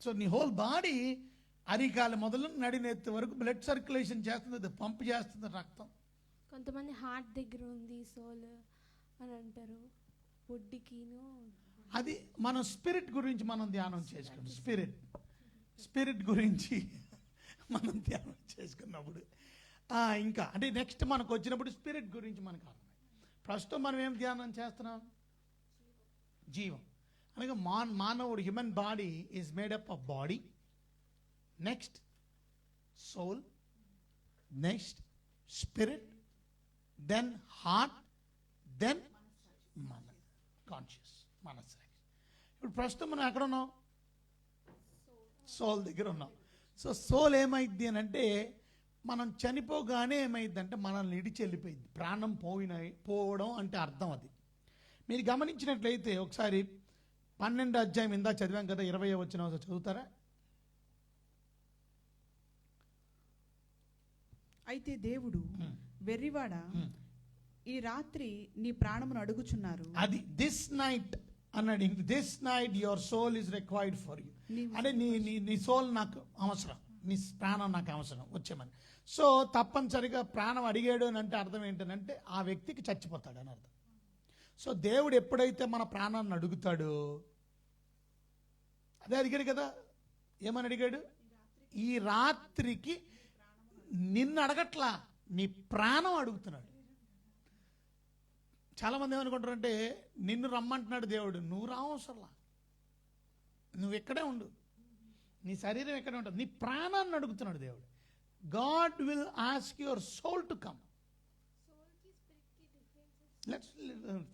సో నీ హోల్ బాడీ అరికాల మొదలు నడినెత్తి వరకు బ్లడ్ సర్క్యులేషన్ చేస్తుంది, అది పంప్ చేస్తుంది రక్తం. కొంతమంది హార్ట్ దగ్గర ఉంది సోల్ అని అంటారు, బొడ్డికిను. అది మనం స్పిరిట్ గురించి మనం ధ్యానం చేసుకున్నాం. స్పిరిట్ గురించి మనం ధ్యానం చేసుకున్నప్పుడు ఇంకా అంటే నెక్స్ట్ మనకు వచ్చినప్పుడు స్పిరిట్ గురించి మనకు అర్థం. ప్రస్తుతం మనం ఏం ధ్యానం చేస్తున్నాం? జీవం. అనగా మానవుడు human body is made up of body, next soul, next spirit, then heart, then మన కాన్షియస్ మనస్సు. ఇప్పుడు ప్రస్తుతం మనం ఎక్కడ ఉన్నాం? సోల్ దగ్గర ఉన్నాం. సో సోల్ ఏమైంది అని అంటే మనం చనిపోగానే ఏమైందంటే మనల్ని ఇడిచి వెళ్ళిపోయింది. ప్రాణం పోవడం అంటే అర్థం అది. మీరు గమనించినట్లయితే ఒకసారి 12వ అధ్యాయం ఇందా చదివాం కదా, 20వ వచనం చదువుతారా? అయితే దేవుడు వెర్రివాడ, ఈ రాత్రి నీ ప్రాణమును అడుగుచున్నారు. అది దిస్ నైట్ అన్నాడు. This night your soul is required for you. అంటే నీ సోల్ నాకు అవసరం, నీ ప్రాణం నాకు అవసరం వచ్చేమని. సో తప్పనిసరిగా ప్రాణం అడిగాడు అని అంటే అర్థం ఏంటంటే ఆ వ్యక్తికి చచ్చిపోతాడు అని అర్థం. సో దేవుడు ఎప్పుడైతే మన ప్రాణాన్ని అడుగుతాడో, అదే అడిగాడు కదా, ఏమని అడిగాడు? ఈ రాత్రికి నిన్ను అడగట్లా, నీ ప్రాణం అడుగుతున్నాడు. చాలామంది ఏమనుకుంటారంటే నిన్ను రమ్మంటున్నాడు దేవుడు, నువ్వు రావసరలా, నువ్వు ఇక్కడే ఉండు, నీ శరీరం ఎక్కడే ఉంటుంది, నీ ప్రాణాన్ని అడుగుతున్నాడు దేవుడు. God will ask your soul to come.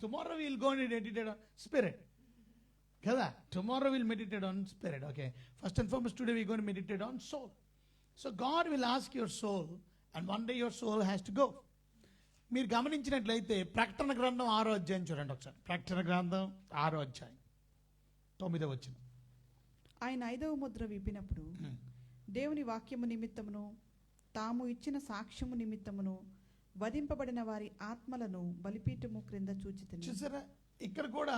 Tomorrow will go and meditate on spirit కదా. Tomorrow will meditate on spirit. Okay, first and foremost today we going to meditate on soul. So God will ask your soul and one day your soul has to go. మీరు గమనించినట్లయితే ప్రకటన గ్రంథం 6వ అధ్యాయం చూడండి ఒకసారి. ప్రకటన గ్రంథం 6వ అధ్యాయం 9వ వచనం. ఆయన 5వ ముద్ర విప్పినప్పుడు దేవుని వాక్యము నిమిత్తమును తాము ఇచ్చిన సాక్ష్యము నిమిత్తమును వధింపబడిన వారి ఆత్మలను బలిపీఠము క్రింద చూచితిని. చూసారా, ఇక్కడ కూడా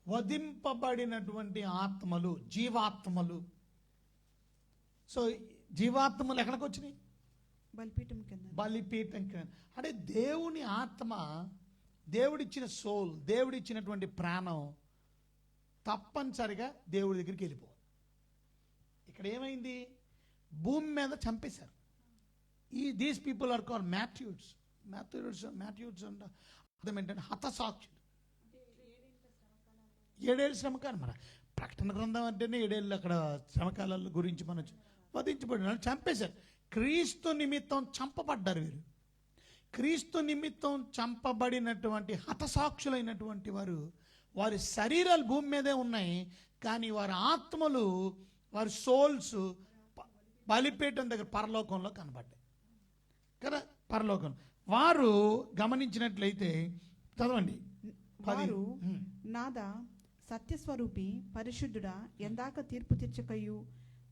వధింపబడినటువంటి ఆత్మలు, జీవాత్మలు. సో జీవాత్మలు ఎక్కడికి వచ్చినాయి? బలిపీఠం కింద. బలిపీఠం కింద. అంటే దేవుని ఆత్మ, దేవుడిచ్చిన సోల్, దేవుడిచ్చినటువంటి ప్రాణం తప్పనిసరిగా దేవుడి దగ్గరికి వెళ్ళిపోవాలి. ఇక్కడ ఏమైంది? భూమి మీద చంపేశారు. దీస్ పీపుల్ ఆర్ కాల్డ్ మ్యాథ్యూడ్స్ అంటే అర్థం ఏంటంటే హతసాక్షులు. 7 ఏళ్ళ శ్రమకాలం. మన ప్రకటన గ్రంథం అంటేనే 7 ఏళ్ళు అక్కడ శ్రమకాలాల గురించి మనం వధించబడిన చంపేశారు. క్రీస్తు నిమిత్తం చంపబడ్డారు వీరు. క్రీస్తు నిమిత్తం చంపబడినటువంటి హతసాక్షులైనటువంటి వారు, వారి శరీరాలు భూమి మీదే ఉన్నాయి, కానీ వారి ఆత్మలు, వారి సోల్స్ బలిపీఠం దగ్గర పరలోకంలో కనబడ్డాయి కదా. పరలోకం వారు గమనించినట్లయితే చదవండి. వారు నాదా సత్యస్వరూపి పరిశుద్ధుడా, ఎందాక తీర్పు తీర్చకయు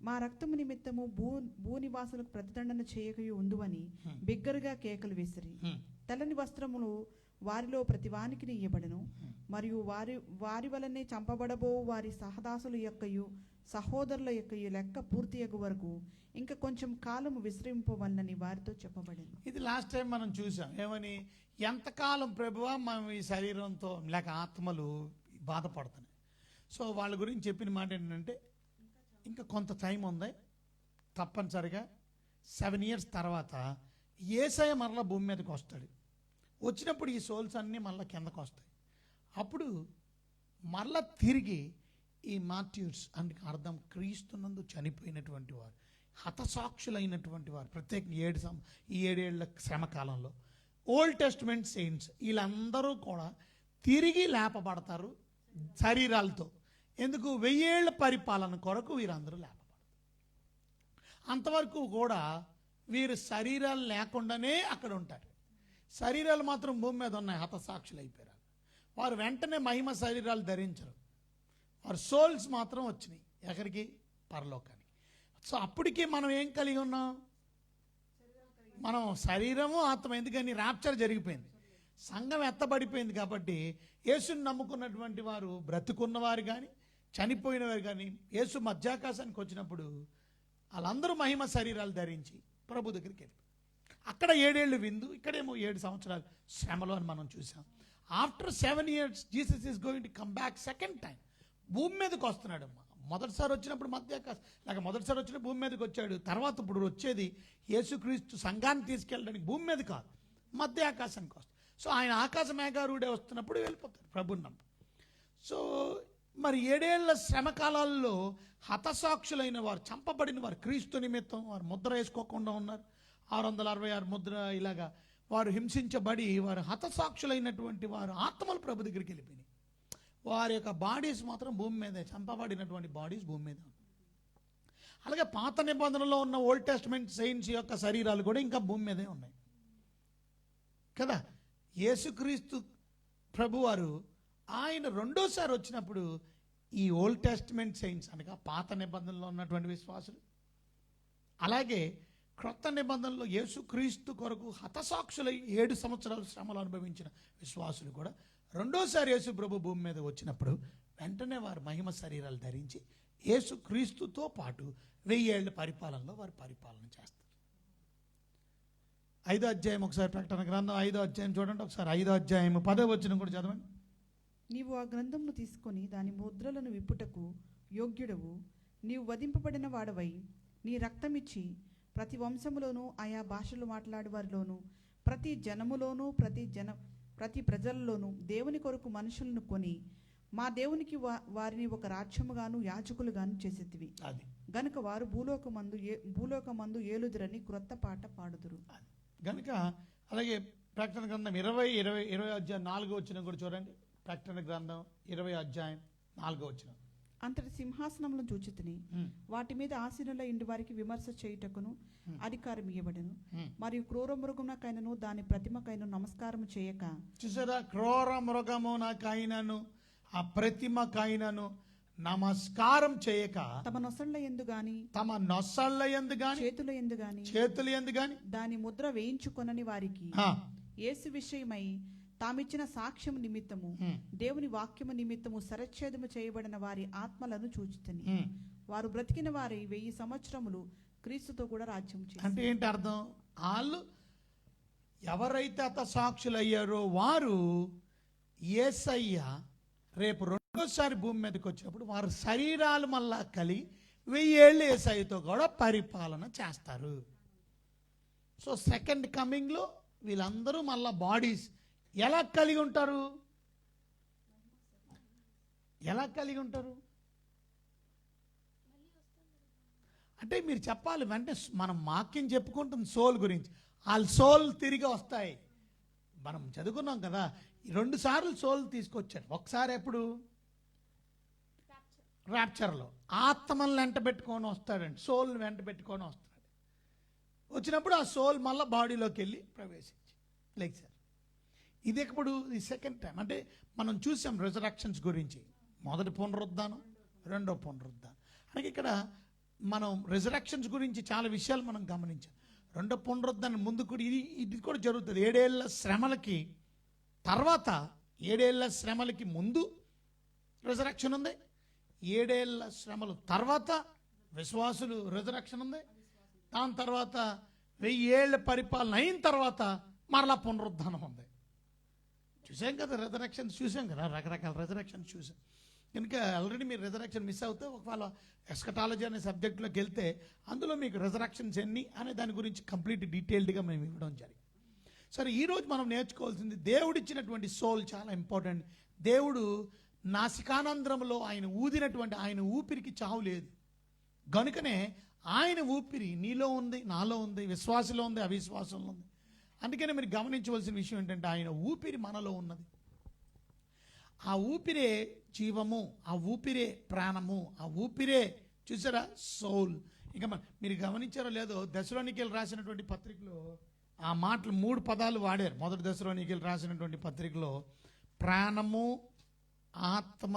మా రక్తము నిమిత్తము భూనివాసులకు ప్రతిదండన చేయకయు ఉందువని బిగ్గరగా కేకలు వేసిరి. తెల్లని వస్త్రములు వారిలో ప్రతివానికి ఇయ్యబడెను. మరియు వారి వలనే చంపబడబో వారి సహదాసుల యొక్కయు సహోదరుల యొక్కయు లెక్క పూర్తియగు వరకు ఇంకా కొంచెం కాలము విశ్రమింపవలనని వారితో చెప్పబడింది. ఇది లాస్ట్ టైం మనం చూసాం. ఏమని? ఎంతకాలం ప్రభువా మనం ఈ శరీరంతో లేక ఆత్మలు బాధపడుతున్నాయి. సో వాళ్ళ గురించి చెప్పిన మాట ఏంటంటే ఇంకా కొంత టైం ఉంది, తప్పనిసరిగా 7 years తర్వాత యేసయ్య మరలా భూమి మీదకి వస్తాడు. వచ్చినప్పుడు ఈ సోల్స్ అన్నీ మళ్ళీ కిందకు వస్తాయి. అప్పుడు మరలా తిరిగి ఈ మార్ట్యూర్స్ అంటే అర్థం క్రీస్తునందు చనిపోయినటువంటి వారు, హతసాక్షులైనటువంటి వారు, ప్రత్యేకంగా ఈ 7 ఏళ్ల శ్రమకాలంలో ఓల్డ్ టెస్ట్మెంట్ సెయింట్స్ వీళ్ళందరూ కూడా తిరిగి లేపబడతారు శరీరాలతో. ఎందుకు? 1000 ఏళ్ల పరిపాలన కొరకు వీరందరూ లేపబడతారు. అంతవరకు కూడా వీరు శరీరాలు లేకుండానే అక్కడ ఉంటారు. శరీరాలు మాత్రం భూమి మీద ఉన్నాయి, హతసాక్షులు అయిపోయారు. వారు వెంటనే మహిమ శరీరాలు ధరించరు. వారి సోల్స్ మాత్రం వచ్చినాయి ఎక్కడికి? పరలోకానికి. సో అప్పటికి మనం ఏం కలిగి ఉన్నాం? మనం శరీరము ఆత్మ. ఎందుకని? ర్యాప్చర్ జరిగిపోయింది, సంఘం ఎత్తబడిపోయింది. కాబట్టి యేసుని నమ్ముకున్నటువంటి వారు, బ్రతుకున్నవారు కానీ చనిపోయిన వారు కానీ యేసు మధ్యాకాశానికి వచ్చినప్పుడు వాళ్ళందరూ మహిమ శరీరాలు ధరించి ప్రభు దగ్గరికి వెళ్ళి అక్కడ 7 ఏళ్ళు విందు, ఇక్కడేమో 7 సంవత్సరాలు శ్రమలో అని మనం చూసాం. After 7 years Jesus is going to come back second time. భూమి మీదకి వస్తున్నాడు. మొదటిసారి వచ్చినప్పుడు మధ్యాకాశం లేక మొదటిసారి వచ్చిన భూమి మీదకి వచ్చాడు. తర్వాత ఇప్పుడు వచ్చేది యేసుక్రీస్తు సంఘాన్ని తీసుకెళ్ళడానికి భూమి మీద కాదు, మధ్య ఆకాశానికి వస్తాడు. సో ఆయన ఆకాశ మేఘారూఢే వస్తున్నప్పుడు వెళ్ళిపోతాడు ప్రభుని నమ్ము. సో మరి 7 ఏళ్ల శ్రమకాలాల్లో హతసాక్షులైన వారు, చంపబడిన వారు, క్రీస్తు నిమిత్తం వారు ముద్ర వేసుకోకుండా ఉన్నారు. 666 ముద్ర ఇలాగా వారు హింసించబడి వారు హతసాక్షులైనటువంటి వారు ఆత్మలు ప్రభు దగ్గరికి వెళ్ళిపోయినాయి. వారి యొక్క బాడీస్ మాత్రం భూమి మీదే, చంపబడినటువంటి బాడీస్ భూమి మీద. అలాగే పాత నిబంధనలో ఉన్న ఓల్డ్ టెస్ట్మెంట్ సెయింట్స్ యొక్క శరీరాలు కూడా ఇంకా భూమి మీదే ఉన్నాయి కదా. యేసుక్రీస్తు ప్రభువారు ఆయన రెండోసారి వచ్చినప్పుడు ఈ ఓల్డ్ టెస్ట్మెంట్ సెయింట్స్ అనగా పాత నిబంధనలో ఉన్నటువంటి విశ్వాసులు, అలాగే క్రొత్త నిబంధనలో యేసుక్రీస్తు కొరకు హతసాక్షులై 7 సంవత్సరాలు శ్రమలు అనుభవించిన విశ్వాసులు కూడా రెండోసారి యేసు ప్రభు భూమి మీద వచ్చినప్పుడు వెంటనే వారు మహిమ శరీరాలు ధరించి యేసుక్రీస్తుతో పాటు 1000 ఏళ్ల పరిపాలనలో వారు పరిపాలన చేస్తారు. 5వ అధ్యాయం ఒకసారి ప్రకటన గ్రంథం 5వ అధ్యాయం చూడండి ఒకసారి. 5వ అధ్యాయం 10వ వచనం కూడా చదవండి. నీవు ఆ గ్రంథమును తీసుకొని దాని ముద్రలను విప్పుటకు యోగ్యుడవు. నీవు వధింపబడిన వాడవై నీ రక్తమిచ్చి ప్రతి వంశములోనూ ఆయా భాషలు మాట్లాడే వారిలోనూ ప్రతి జనములోనూ ప్రతి ప్రజలలోనూ దేవుని కొరకు మనుషులను కొని మా దేవునికి వారిని ఒక రాజ్యముగాను యాజకులుగాను చేసేదివి. గనుక వారు భూలోకమందు ఏలుదురని క్రొత్త పాట పాడుదురు. గనుక అలాగే ప్రకటన గ్రంథం 20 అధ్యాయం 4వ వచనం కూడా చూడండి. ప్రకటన గ్రంథం 20 అధ్యాయం 4వ వచనం. అంతటి సింహాసనములను చూచితిని, వాటి మీద ఆసీనుల ఇంటి వారికి విమర్శ చేయుటకును అధికారం ఇవ్వబడెను. మరియు క్రూర మృగమునకైనను దాని ప్రతిమకైన నమస్కారం చేయక. చూసారా? క్రూర మృగమునకైనను ఆ ప్రతిమకైనను నమస్కారం చేయక తమ నొసళ్ళ యందు గాని చేతుల యందు గాని దాని ముద్ర వేయించుకొనని వారికి యేసు విషయమై తామిచ్చిన సాక్ష్యం నిమిత్తము దేవుని వాక్యము నిమిత్తము శరచ్ఛేదము చేయబడిన వారి ఆత్మలను చూచితిని. వారు బ్రతికిన వారి 1000 సంవత్సరములు క్రీస్తుతో కూడా రాజ్యం చేశారు. అంటే ఏంటి అర్థం? వాళ్ళు ఎవరైతే హతసాక్షులయ్యారో వారు యేసయ్య రేపు రెండోసారి భూమి మీదకి వచ్చినప్పుడు వారి శరీరాలు మళ్ళా కలిగి 1000 ఏళ్ళు యేసయ్యతో కూడా పరిపాలన చేస్తారు. సో సెకండ్ కమింగ్లో వీళ్ళందరూ మళ్ళా బాడీస్ ఎలా కలిగి ఉంటారు? అంటే మీరు చెప్పాలి. వెంటనే మనం వాక్యం చెప్పుకుంటుంది సోల్ గురించి. వాళ్ళ సోల్ తిరిగి వస్తాయి. మనం చదువుకున్నాం కదా, 2 సార్లు సోల్ తీసుకొచ్చాడు. ఒకసారి ఎప్పుడు? ర్యాప్చర్లో ఆత్మను వెంట పెట్టుకొని వస్తాడండి, సోల్ వెంట పెట్టుకొని వస్తాడు. వచ్చినప్పుడు ఆ సోల్ మళ్ళీ బాడీలోకి వెళ్ళి ప్రవేశించి లేచారు. ఇది ఎప్పుడు? ఈ సెకండ్ టైం. అంటే మనం చూసాం రిజరక్షన్స్ గురించి. మొదటి పునరుద్ధానం, రెండో పునరుద్ధానం. అలాగే ఇక్కడ మనం రిజరక్షన్స్ గురించి చాలా విషయాలు మనం గమనించాం. రెండో పునరుద్ధానం ముందు కూడా ఇది కూడా జరుగుతుంది. 7 ఏళ్ల శ్రమలకి తర్వాత 7 ఏళ్ల శ్రమలకి ముందు రిజరక్షన్ ఉంది, 7 ఏళ్ల శ్రమలు తర్వాత విశ్వాసులు రిజరక్షన్ ఉంది, దాని తర్వాత 1000 ఏళ్ల పరిపాలన అయిన తర్వాత మరలా పునరుద్ధానం ఉంది. చూసాం కదా రిజరక్షన్, చూసాం కదా రకరకాల రిజరక్షన్ చూసాం. కనుక ఆల్రెడీ మీరు రిజరక్షన్ మిస్ అవుతే ఒకవేళ ఎస్కటాలజీ అనే సబ్జెక్టులోకి వెళ్తే అందులో మీకు రిజరక్షన్స్ ఎన్ని అనే దాని గురించి కంప్లీట్ డీటెయిల్డ్గా మేము ఇవ్వడం జరిగింది. సరే, ఈరోజు మనం నేర్చుకోవాల్సింది దేవుడిచ్చినటువంటి సోల్ చాలా ఇంపార్టెంట్. దేవుడు నాసికానంద్రంలో ఆయన ఊదినటువంటి ఆయన ఊపిరికి చావు లేదు. గనుకనే ఆయన ఊపిరి నీలో ఉంది, నాలో ఉంది, విశ్వాసంలో ఉంది, అవిశ్వాసంలో ఉంది. అందుకనే మీరు గమనించవలసిన విషయం ఏంటంటే ఆయన ఊపిరి మనలో ఉన్నది. ఆ ఊపిరే జీవము, ఆ ఊపిరే ప్రాణము, ఆ ఊపిరే చూసారా సోల్. ఇంకా మీరు గమనించారో లేదో దశలోనికీలు రాసినటువంటి పత్రికలో ఆ మాటలు 3 పదాలు వాడారు. మొదటి దశలోనికీలు రాసినటువంటి పత్రికలో ప్రాణము, ఆత్మ,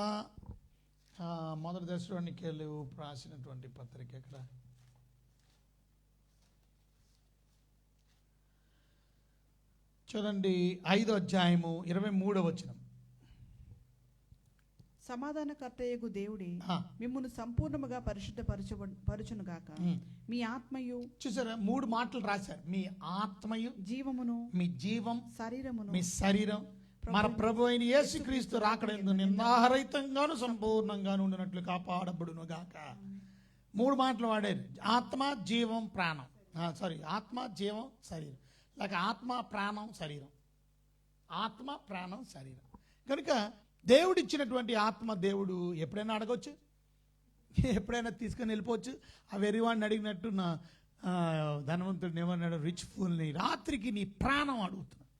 మొదటి దశలోనికీలు రాసినటువంటి పత్రిక ఎక్కడ చూడండి, 5వ అధ్యాయము 23వ వచనం. సమాధానకర్తయగు దేవుడే మిమ్మును సంపూర్ణముగా పరిశుద్ధపరచునుగాక. మీ ఆత్మయు చూసారా 3 మాటలు రాశారు. మీ ఆత్మయు, జీవమును, మీ జీవం, శరీరమును, మీ శరీరం మన ప్రభు అయిన యేసుక్రీస్తు రాకడందు నిందారహితంగాను సంపూర్ణంగాను ఉండినట్లు కాపాడబడును గాక. 3 మాటలు వాడారు. ఆత్మ, జీవం, ప్రాణం. ఆత్మ, జీవం, శరీరం. లేక ఆత్మ, ప్రాణం, శరీరం. ఆత్మ, ప్రాణం, శరీరం. కనుక దేవుడిచ్చినటువంటి ఆత్మ దేవుడు ఎప్పుడైనా అడగవచ్చు, ఎప్పుడైనా తీసుకొని వెళ్ళిపోవచ్చు. ఆ వెర్రివాడిని అడిగినట్టు నా ధనవంతుడిని ఏమన్నాడు, రిచ్ ఫుల్ని, రాత్రికి నీ ప్రాణం అడుగుతున్నాడు.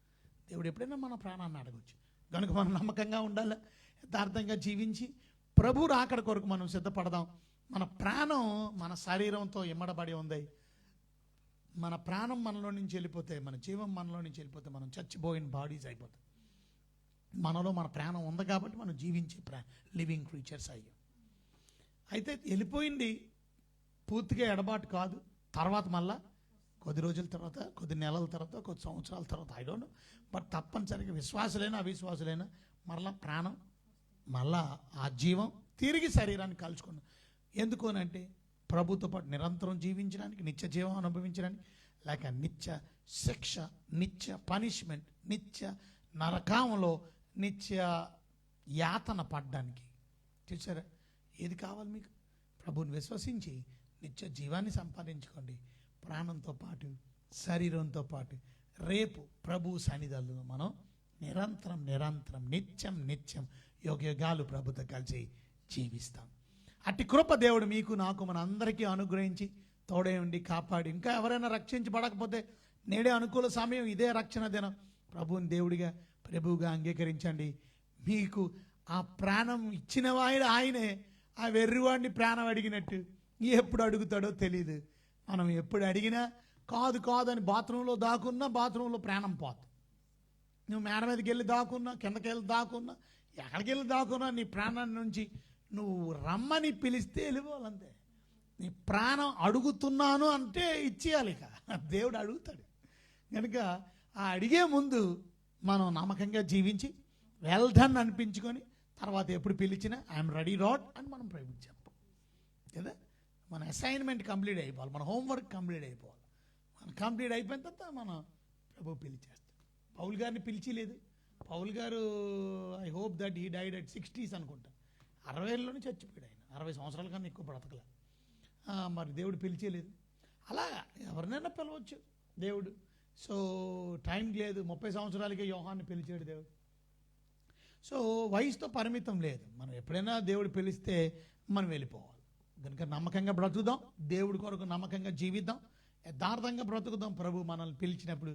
దేవుడు ఎప్పుడైనా మన ప్రాణాన్ని అడగవచ్చు. కనుక మనం నమ్మకంగా ఉండాలి, యథార్థంగా జీవించి ప్రభు రాకడ కొరకు మనం సిద్ధపడదాం. మన ప్రాణం మన శరీరంతో ఇమ్మడబడి ఉంది. మన ప్రాణం మనలో నుంచి వెళ్ళిపోతే, మన జీవం మనలో నుంచి వెళ్ళిపోతే మనం చచ్చిపోయిన బాడీస్ అయిపోతాం. మనలో మన ప్రాణం ఉంది కాబట్టి మనం జీవించే లివింగ్ క్రీచర్స్ అయ్యాం. అయితే వెళ్ళిపోయింది పూర్తిగా ఎడబాటు కాదు. తర్వాత మళ్ళా కొద్ది రోజుల తర్వాత, కొద్ది నెలల తర్వాత, కొద్ది సంవత్సరాల తర్వాత ఐ డోంట్ నో, బట్ తప్పనిసరిగా విశ్వాసులైనా అవిశ్వాసులైనా మరలా ప్రాణం, మళ్ళా ఆ జీవం తిరిగి శరీరాన్ని కలుసుకున్నాం. ఎందుకు అంటే ప్రభుతో పాటు నిరంతరం జీవించడానికి, నిత్య జీవం అనుభవించడానికి, లేక నిత్య శిక్ష, నిత్య పనిష్మెంట్, నిత్య నరకంలో నిత్య యాతన పడ్డానికి. చూసారా, ఏది కావాలి మీకు? ప్రభువుని విశ్వసించి నిత్య జీవాన్ని సంపాదించుకోండి. ప్రాణంతో పాటు, శరీరంతో పాటు రేపు ప్రభు సన్నిధానంలో మనం నిరంతరం నిత్యం యుగాలు ప్రభుతో కలిసి జీవిస్తాం. అట్టి కృప దేవుడు మీకు, నాకు, మన అందరికీ అనుగ్రహించి తోడే ఉండి కాపాడి, ఇంకా ఎవరైనా రక్షించబడకపోతే నేడే అనుకూల సమయం, ఇదే రక్షణ దినం. ప్రభువుని ప్రభువుగా అంగీకరించండి. మీకు ఆ ప్రాణం ఇచ్చిన వాడు ఆయనే. ఆ వెర్రివాడిని ప్రాణం అడిగినట్టు ఎప్పుడు అడుగుతాడో తెలియదు. మనం ఎప్పుడు అడిగినా కాదు అని బాత్రూంలో దాక్కున్నా బాత్రూంలో ప్రాణం పోతుంది. నువ్వు మేడ మీదకి వెళ్ళి దాక్కున్నా, కిందకి వెళ్ళి దాక్కున్నా, ఎక్కడికి వెళ్ళి దాక్కున్నా నీ ప్రాణాన్ని నుంచి నువ్వు రమ్మని పిలిస్తే వెళ్ళిపోవాలంతే. నీ ప్రాణం అడుగుతున్నాను అంటే ఇచ్చేయాలి. ఇక దేవుడు అడుగుతాడు. కనుక ఆ అడిగే ముందు మనం నమ్మకంగా జీవించి వెల్ డన్ అనిపించుకొని తర్వాత ఎప్పుడు పిలిచినా ఐఎమ్ రెడీ లార్డ్ అని మనం ప్రభుకి చెప్పాం కదా. మన అసైన్మెంట్ కంప్లీట్ అయిపోవాలి, మన హోంవర్క్ కంప్లీట్ అయిపోవాలి. మన కంప్లీట్ అయిపోయిన తర్వాత మనం ప్రభు పిలిచేస్తాం. పౌల్ గారిని పిలిచిలేదు. పౌల్ గారు I hope that he died at 60s అనుకుంటా. 60 చచ్చిపోయాడు ఆయన. 60 సంవత్సరాల కన్నా ఎక్కువ బ్రతకలే. మరి దేవుడు పిలిచేలేదు. అలా ఎవరినైనా పిలవచ్చు దేవుడు. సో టైం లేదు. 30 సంవత్సరాలకే యోహాన్ని పిలిచాడు దేవుడు. సో వయసుతో పరిమితం లేదు. మనం ఎప్పుడైనా దేవుడు పిలిస్తే మనం వెళ్ళిపోవాలి. కనుక నమ్మకంగా బ్రతుకుదాం, దేవుడి కొరకు నమ్మకంగా జీవిద్దాం, యథార్థంగా బ్రతుకుదాం. ప్రభు మనల్ని పిలిచినప్పుడు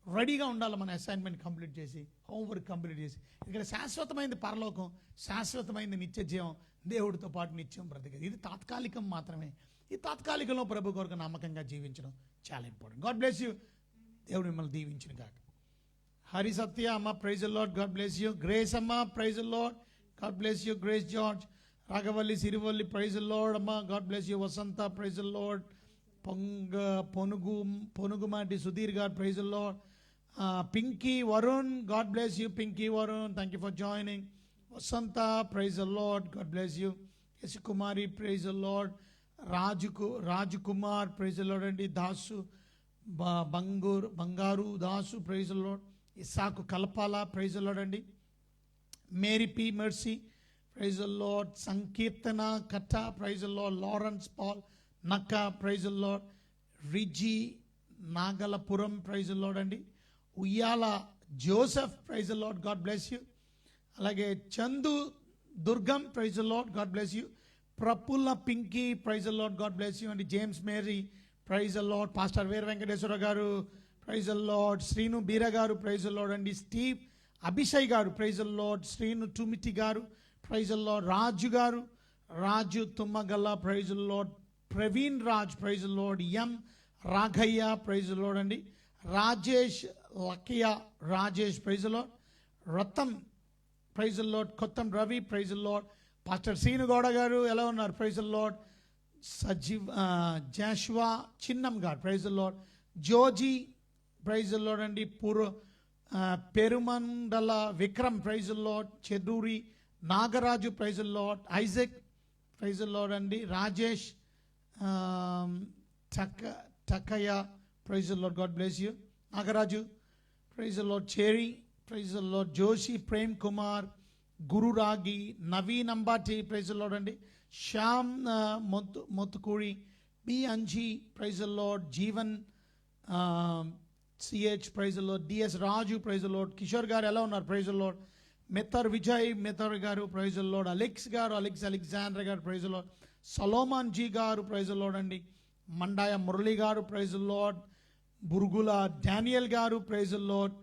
రెడీగా ఉండాలి. మన అసైన్మెంట్ కంప్లీట్ చేసి, హోంవర్క్ కంప్లీట్ చేసి, ఇక్కడ శాశ్వతమైనది పరలోకం, శాశ్వతమైనది నిత్య జీవం, దేవుడితో పాటు నిత్యం బ్రతికేది. ఇది తాత్కాలికం మాత్రమే. ఈ తాత్కాలికంలో ప్రభు కొరకు నమ్మకంగా జీవించడం చాలా ఇంపార్టెంట్. God bless you. దేవుడు మిమ్మల్ని దీవించిన కాక. హరి సత్య అమ్మ, praise the lord, God bless you. Grace అమ్మ, praise the lord, God bless you. Grace George, రాఘవల్లి, సిరివల్లి, ప్రైజ్ ది లార్డ్ అమ్మ, God bless you. Vasantha, praise the Lord. Ponugumati Sudheer garu, praise the Lord. Pinky Varun, God bless you Pinky Varun, thank you for joining. Vasantha, praise the Lord, God bless you. Yash Kumari, praise the Lord. Raju Kumar, praise the Lord అండి. దాసు బంగారు Dasu, praise the Lord. Isaac Kalapala, praise the Lord అండి. Mary P Mercy, praise the Lord. Sankeerthana Katta, praise the Lord. Lawrence Paul Nakka, praise the Lord. Riji Nagalapuram, praise the Lord అండి. Uyyala Joseph, praise the Lord, God bless you. అలాగే Chandu Durgam, praise the Lord, God bless you. Praphulla Pinky, praise the Lord, God bless you అండి. James Mary, praise the Lord. Pastor Veera Venkateswara garu, praise the Lord. Srinu Beera garu, praise the Lord అండి. Steve Abhishay garu, praise the Lord. Srinu Tumiti garu, praise the Lord. Raju garu, Raju Tummagalla, praise the Lord. Praveen Raj, praise the Lord. M Raghaiah, praise the Lord అండి. Rajesh Lakkaiah, Rajesh, praise the Lord. Ratham, praise the Lord. Kottam Ravi, praise the Lord. Pastor Srinugouda garu ఎలా ఉన్నారు, praise the Lord. Joshua Chinnam garu, praise the Lord. Joji, praise the Lord అండి. Perumandala Vikram, praise the Lord. Cheduri Nagaraju, praise the Lord. Isaac, praise the Lord అండి. Rajesh Takayya, praise the Lord, God bless you. Nagaraju, praise the Lord. Cheri, praise the Lord. Joshi Prem Kumar, గురురాగి. Naveen Ambati, praise the Lord అండి. Shyam Mottukudi. B Anji, praise the Lord. Jeevan CH, praise the Lord. DS Raju, praise the Lord. Kishore garu ఎలా ఉన్నారు, praise the Lord. Methar Vijay మెథర్ గారు, praise the Lord. Alex garu, Alexander garu, praise the Lord. Solomon ji garu, praise the Lord అండి. Mandaya Murali garu, praise the Lord. Burugula Daniel garu, praise the Lord.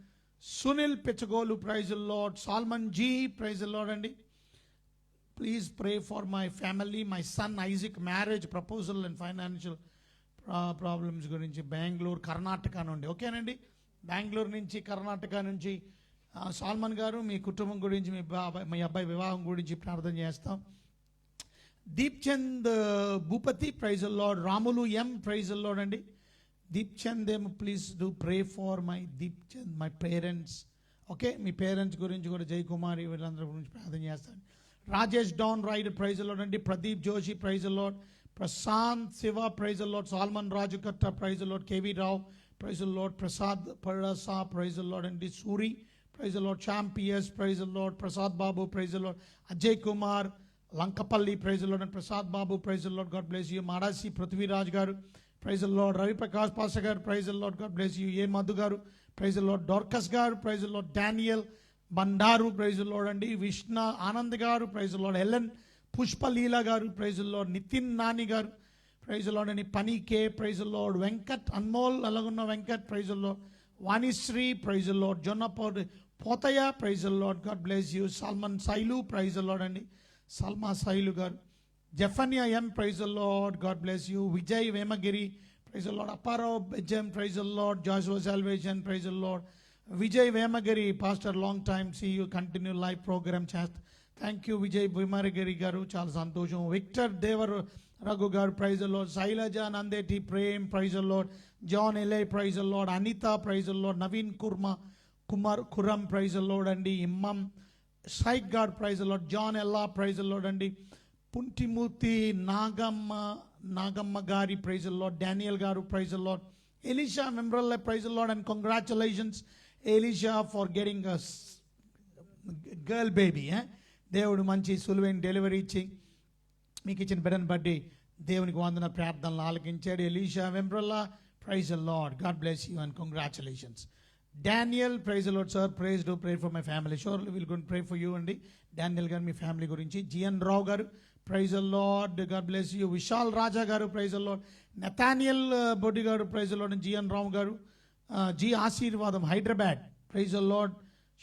Sunil Pechagolu, praise the Lord. Solomon ji, praise the Lord అండి. Please pray for my family, my son Isaac marriage proposal and financial problems గురించి. బెంగళూరు, కర్ణాటక నుండి. ఓకేనండి, బెంగళూరు నుంచి, కర్ణాటక నుంచి. సాల్మన్ గారు, మీ కుటుంబం గురించి, మీ అబ్బాయి వివాహం గురించి ప్రార్థన చేస్తాం. Deep Chand Bhupathi, praise the Lord. Ramulu M, praise the Lord అండి. దీప్ చంద్ ఏమో please do pray for my Deep Chand, my parents. Okay, మీ పేరెంట్స్ గురించి కూడా, జయకుమారి వీళ్ళందరి గురించి ప్రార్థన చేస్తాను. రాజేష్ డాన్ రైడ్, ప్రైజ్ ద లార్డ్ అండి. Pradeep Joshi, praise the Lord. Prashanth Shiva, praise the Lord. Solomon Raju Katta, praise the Lord. KV Rao, praise the Lord. Prasad Parasa, praise the Lord అండి. Suri, praise the Lord. ఛాంపియస్, praise the Lord. Prasad Babu, praise the Lord. Ajay Kumar Lankapalli, praise the Lord and Prasad Babu, praise the Lord, God bless you. Madasi Prithviraj garu, praise the Lord. Raviprakash pastor garu, praise the Lord, God bless you. A Madhu garu, praise the Lord. Dorcas garu, praise the Lord. Daniel Bandaru, praise the Lord అండి. Vishnu Anand garu, praise the Lord. Helen Pushpaleela గారు, praise the Lord. Nithin Nani garu, praise the Lord అండి. పనీకే, praise the Lord. Venkat Anmol, అలాగున్న Venkat, praise the Lord. Vanisri, praise the Lord. Jonnapur Pothaiah, praise the Lord, God bless you. Salman Sailu, praise the Lord అండి. Salma Sailu garu. Zephaniah M, praise the Lord, God bless you. Vijay Vemagiri, praise the Lord. Apparao Bejjam, praise the Lord. Joshua salvation, praise the Lord. Vijay Vemagiri, pastor long time see you continue live programme చేస్తా. థ్యాంక్ యూ విజయ్ వేమగిరి గారు, చాలా సంతోషం. Victor Devar Raghu garu, praise the Lord. Sailaja Nandeti Prem, praise the Lord. John Ele, praise the Lord. Anitha, praise the Lord. Naveen Kuram, praise the Lord అండి. Imam Shaik garu, praise the Lord. John Ella, praise the Lord అండి. పుంటిమూర్తి నాగమ్మ గారి, praise the Lord. Daniel garu, praise the Lord. Elisha మెంబ్రల్, praise the Lord and congratulations Elisha for getting a girl baby. దేవుడు మంచి సులువైన డెలివరీ ఇచ్చి మీకు ఇచ్చిన బిడ్డను బట్టి దేవునికి వందన ప్రార్థనలు ఆలకించాడు. ఎలీషా మెంబ్రల్లా, praise the Lord, God bless you and congratulations. Daniel, praise the Lord sir, please do pray for my family. Sure will gonna pray for you అండి. డానియల్ గారు, మీ ఫ్యామిలీ గురించి. GN Rao garu, praise the Lord, God bless you. Vishal Raja garu, praise the Lord. Nathaniel Boddi garu, praise the Lord. GN Rao garu. G Aashirvadam Hyderabad, praise the Lord.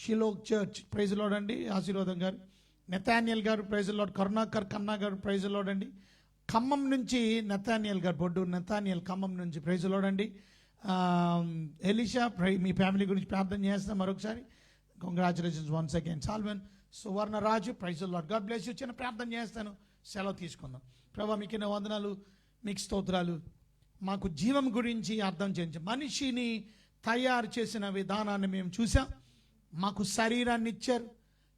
Shiloh church, praise the Lord అండి. ఆశీర్వాదం గారు. నతానియల్ గారు, ప్రైజ్ ద లార్డ్. కరుణాకర్ కన్నా గారు, ప్రైజ్ ద లార్డ్ అండి. ఖమ్మం నుంచి నతానియల్ గారు, బొడ్డు నతానియల్ ఖమ్మం నుంచి, ప్రైజ్ ద లార్డ్ అండి. ఎలీషా, మీ ఫ్యామిలీ గురించి ప్రార్థన చేస్తాం మరొకసారి. Congratulations once again. సాల్వన్ Suvarna Raju, praise the Lord, God bless you. చిన్న ప్రార్థన చేస్తాను, సెలవు తీసుకుందాం. ప్రభా మీకు ఎన్నో వందనాలు, మీకు స్తోత్రాలు. మాకు జీవం గురించి అర్థం చేయించి, మనిషిని తయారు చేసిన విధానాన్ని మేము చూసాం. మాకు శరీరాన్ని ఇచ్చారు,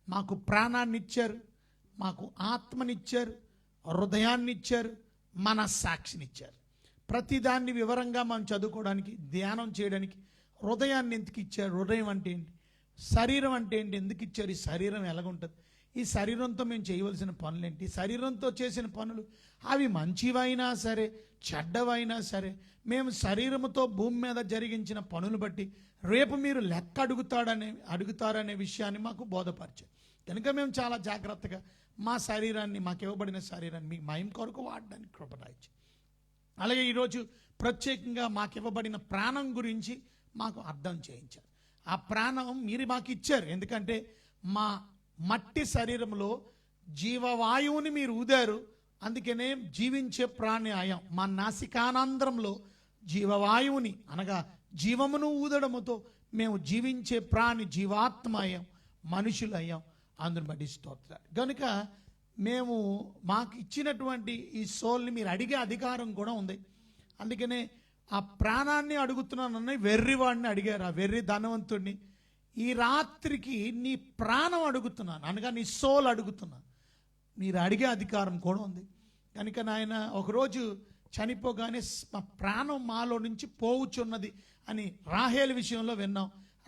మాకు ప్రాణాన్ని ఇచ్చారు, మాకు ఆత్మనిచ్చారు, హృదయాన్ని ఇచ్చారు, మనస్సాక్షిని ఇచ్చారు. ప్రతిదాన్ని వివరంగా మనం చదువుకోవడానికి, ధ్యానం చేయడానికి హృదయాన్ని ఎందుకు ఇచ్చారు, హృదయం అంటే ఏంటి, శరీరం అంటే ఏంటి, ఎందుకు ఇచ్చారు, ఈ శరీరం ఎలాగుంటుంది, ఈ శరీరంతో మేము చేయవలసిన పనులు ఏంటి, శరీరంతో చేసిన పనులు అవి మంచివైనా సరే చెడ్డవైనా సరే మేము శరీరముతో భూమి మీద జరిగించిన పనులు బట్టి రేపు మీరు లెక్క అడుగుతారనే విషయాన్ని మాకు బోధపరిచారు. కనుక మేము చాలా జాగ్రత్తగా మా శరీరాన్ని, మాకు ఇవ్వబడిన శరీరాన్ని మీకు మహిమ కొరకు వాడడానికి కృప దయచేయండి. అలాగే ఈరోజు ప్రత్యేకంగా మాకు ఇవ్వబడిన ప్రాణం గురించి మాకు అర్థం చేయించారు. ఆ ప్రాణం మీరు మాకు ఇచ్చారు, ఎందుకంటే మా మట్టి శరీరంలో జీవవాయువుని మీరు ఊదారు, అందుకనే జీవించే ప్రాణాయం. మా నాసికానంద్రంలో జీవవాయువుని అనగా జీవమును ఊదడముతో మేము జీవించే ప్రాణి జీవాత్మయం, మనుషులయ్యాం. అందుని బట్టి స్తోత్రాలు. కనుక మేము మాకు ఇచ్చినటువంటి ఈ సోల్ని మీరు అడిగే అధికారం కూడా ఉంది. అందుకనే ఆ ప్రాణాన్ని అడుగుతున్నానని వెర్రివాడిని అడిగారు, ఆ వెర్రి ధనవంతుడిని. ఈ రాత్రికి నీ ప్రాణం అడుగుతున్నాను అనగా నీ సోల్ అడుగుతున్నాను, మీరు అడిగే అధికారం కూడా ఉంది. కనుక నాయన ఒకరోజు చనిపోగానే మా ప్రాణం మాలో నుంచి పోవుచున్నది అని రాహేలు విషయంలో విన్నాం.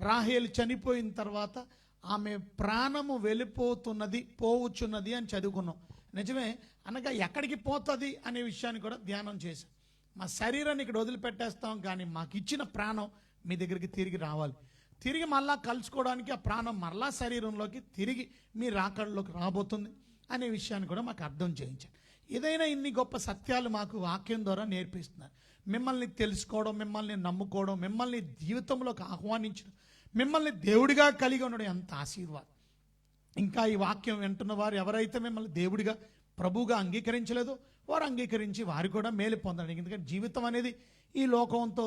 రాహేలు చనిపోయిన తర్వాత ఆమె ప్రాణము వెళ్ళిపోతున్నది, పోవుచున్నది అని చదువుకున్నాం. నిజమే, అనగా ఎక్కడికి పోతుంది అనే విషయాన్ని కూడా ధ్యానం చేశాం. మా శరీరాన్ని ఇక్కడ వదిలిపెట్టేస్తాం, కానీ మాకు ఇచ్చిన ప్రాణం మీ దగ్గరికి తిరిగి రావాలి. తిరిగి మళ్ళా కలుసుకోవడానికి ఆ ప్రాణం మరలా శరీరంలోకి తిరిగి మీ రాకడలోకి రాబోతుంది అనే విషయాన్ని కూడా మాకు అర్థం చేయించారు. ఏదైనా ఇన్ని గొప్ప సత్యాలు మాకు వాక్యం ద్వారా నేర్పిస్తున్నారు. మిమ్మల్ని తెలుసుకోవడం, మిమ్మల్ని నమ్ముకోవడం, మిమ్మల్ని జీవితంలోకి ఆహ్వానించడం, మిమ్మల్ని దేవుడిగా కలిగి ఉండడం ఎంత ఆశీర్వాదం. ఇంకా ఈ వాక్యం వింటున్న వారు ఎవరైతే మిమ్మల్ని దేవుడిగా ప్రభువుగా అంగీకరించలేదో వారు అంగీకరించి వారు కూడా మేలు పొందండి. ఎందుకంటే జీవితం అనేది ఈ లోకంతో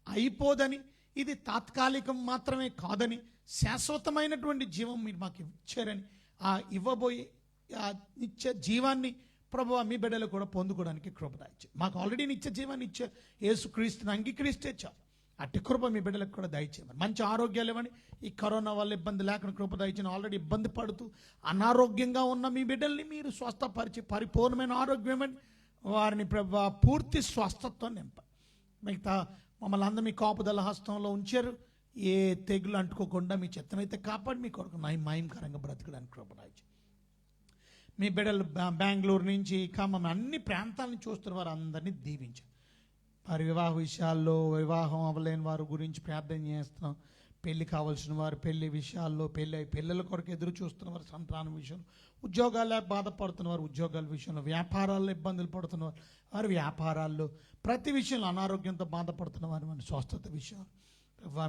అయిపోదని, ఇది తాత్కాలికం మాత్రమే కాదని, శాశ్వతమైనటువంటి జీవం మీరు మాకు ఇచ్చారని, ఆ ఇవ్వబోయే ఆ నిత్య జీవాన్ని ప్రభు మీ బిడ్డలు కూడా పొందుకోవడానికి కృప దయచేయండి. మాకు ఆల్రెడీ నిత్య జీవాన్ని ఇచ్చే యేసుక్రీస్తుని అంగీకరిస్తే చాలు. అట్టి కృప మీ బిడ్డలకు కూడా దయచేయమని, మంచి ఆరోగ్యాలు ఇవ్వండి. ఈ కరోనా వల్ల ఇబ్బంది లేకుండా కృప దయచేయండి. ఆల్రెడీ ఇబ్బంది పడుతూ అనారోగ్యంగా ఉన్న మీ బిడ్డల్ని మీరు స్వస్థపరిచి పరిపూర్ణమైన ఆరోగ్యం ఇవ్వండి. వారిని ప్రభు పూర్తి స్వస్థత్వం నింపండి. మిగతా మమ్మల్ని అందరూ మీ కాపుదల హస్తంలో ఉంచారు. ఏ తెగులు అంటుకోకుండా మీ చిత్తమైతే కాపాడి మీ కొరకు మహిమకరంగా బ్రతకడానికి కృప దయచేయండి. మీ బిడ్డలు బెంగళూరు నుంచి ఖమ్మం అన్ని ప్రాంతాలను చూస్తున్న వారు అందరినీ దీవించారు. వారి వివాహ విషయాల్లో, వివాహం అవ్వలేని వారి గురించి ప్రార్థన చేస్తున్నాం. పెళ్లి కావాల్సిన వారు పెళ్లి విషయాల్లో, పిల్లల కొరకు ఎదురు చూస్తున్న వారు సంతానం విషయంలో, ఉద్యోగాల్లో బాధపడుతున్న వారు ఉద్యోగాల విషయంలో, వ్యాపారాల్లో ఇబ్బందులు పడుతున్న వారు వారి వ్యాపారాల్లో, ప్రతి విషయంలో అనారోగ్యంతో బాధపడుతున్న వారు మన స్వస్థత విషయం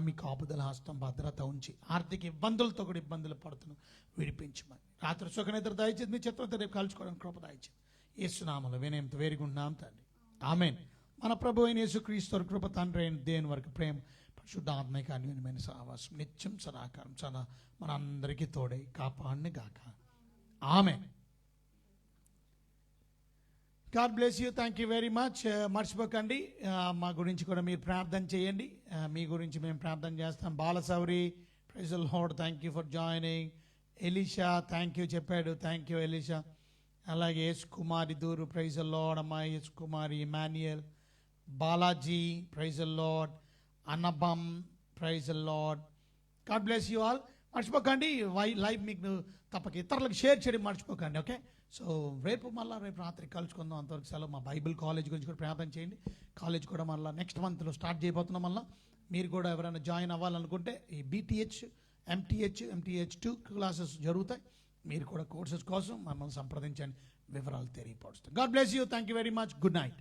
మీ కాపుదల హస్తం భద్రత ఉంచి, ఆర్థిక ఇబ్బందులతో కూడా ఇబ్బందులు పడుతున్న విడిపించమని, రాత్రి సుఖనిద్ర దయచేది, మీ చిత్రంతో రేపు కలుసుకోవడానికి కృప దయచేది. యేసునామములో వినయంతో వేడుకుంటున్నాం తండ్రి, ఆమేన్. మన ప్రభు అయిన యేసుక్రీస్తు కృప, తండ్రి అయిన దేవుని వరకు ప్రేమ, పరిశుద్ధాత్మక అన్యోన్యమైన సహవాసం నిత్యం సదాకాలం సదా మనందరికీ తోడై కాపాడిని గాక. Amen. God bless you. Thank you very much. మర్చిపోకండి, మా గురించి కూడా మీరు ప్రార్థన చేయండి. మీ గురించి మేము ప్రార్థన చేస్తాం. Balasouri, praise the lord, thank you for joining. Elisha thank you చెప్పాడు, థ్యాంక్ యూ ఎలీషా. అలాగే యస్ కుమారి దూరు, ప్రైజ్ ది లార్డ్. అమ్మాయి S Kumari, Emmanuel, Balaji, praise the lord. అన్నబమ్, praise the lord. God bless you all. మర్చిపోకండి, లైవ్ మీకు తప్పక ఇతరులకు షేర్ చేయడం మర్చిపోకండి. ఓకే, సో రేపు రాత్రి కలుసుకుందాం. అంతవరకు సెలవు. మా బైబిల్ కాలేజ్ గురించి కూడా ప్రార్థన చేయండి. కాలేజ్ కూడా మళ్ళీ నెక్స్ట్ మంత్లో స్టార్ట్ చేయబోతున్నాం. మళ్ళీ మీరు కూడా ఎవరైనా జాయిన్ అవ్వాలనుకుంటే ఈ BTH, MTH2 క్లాసెస్ జరుగుతాయి. మీరు కూడా కోర్సెస్ కోసం మమ్మల్ని సంప్రదించండి, వివరాలు తెలియపరుస్తాం. God bless you. Thank you very much. Good night.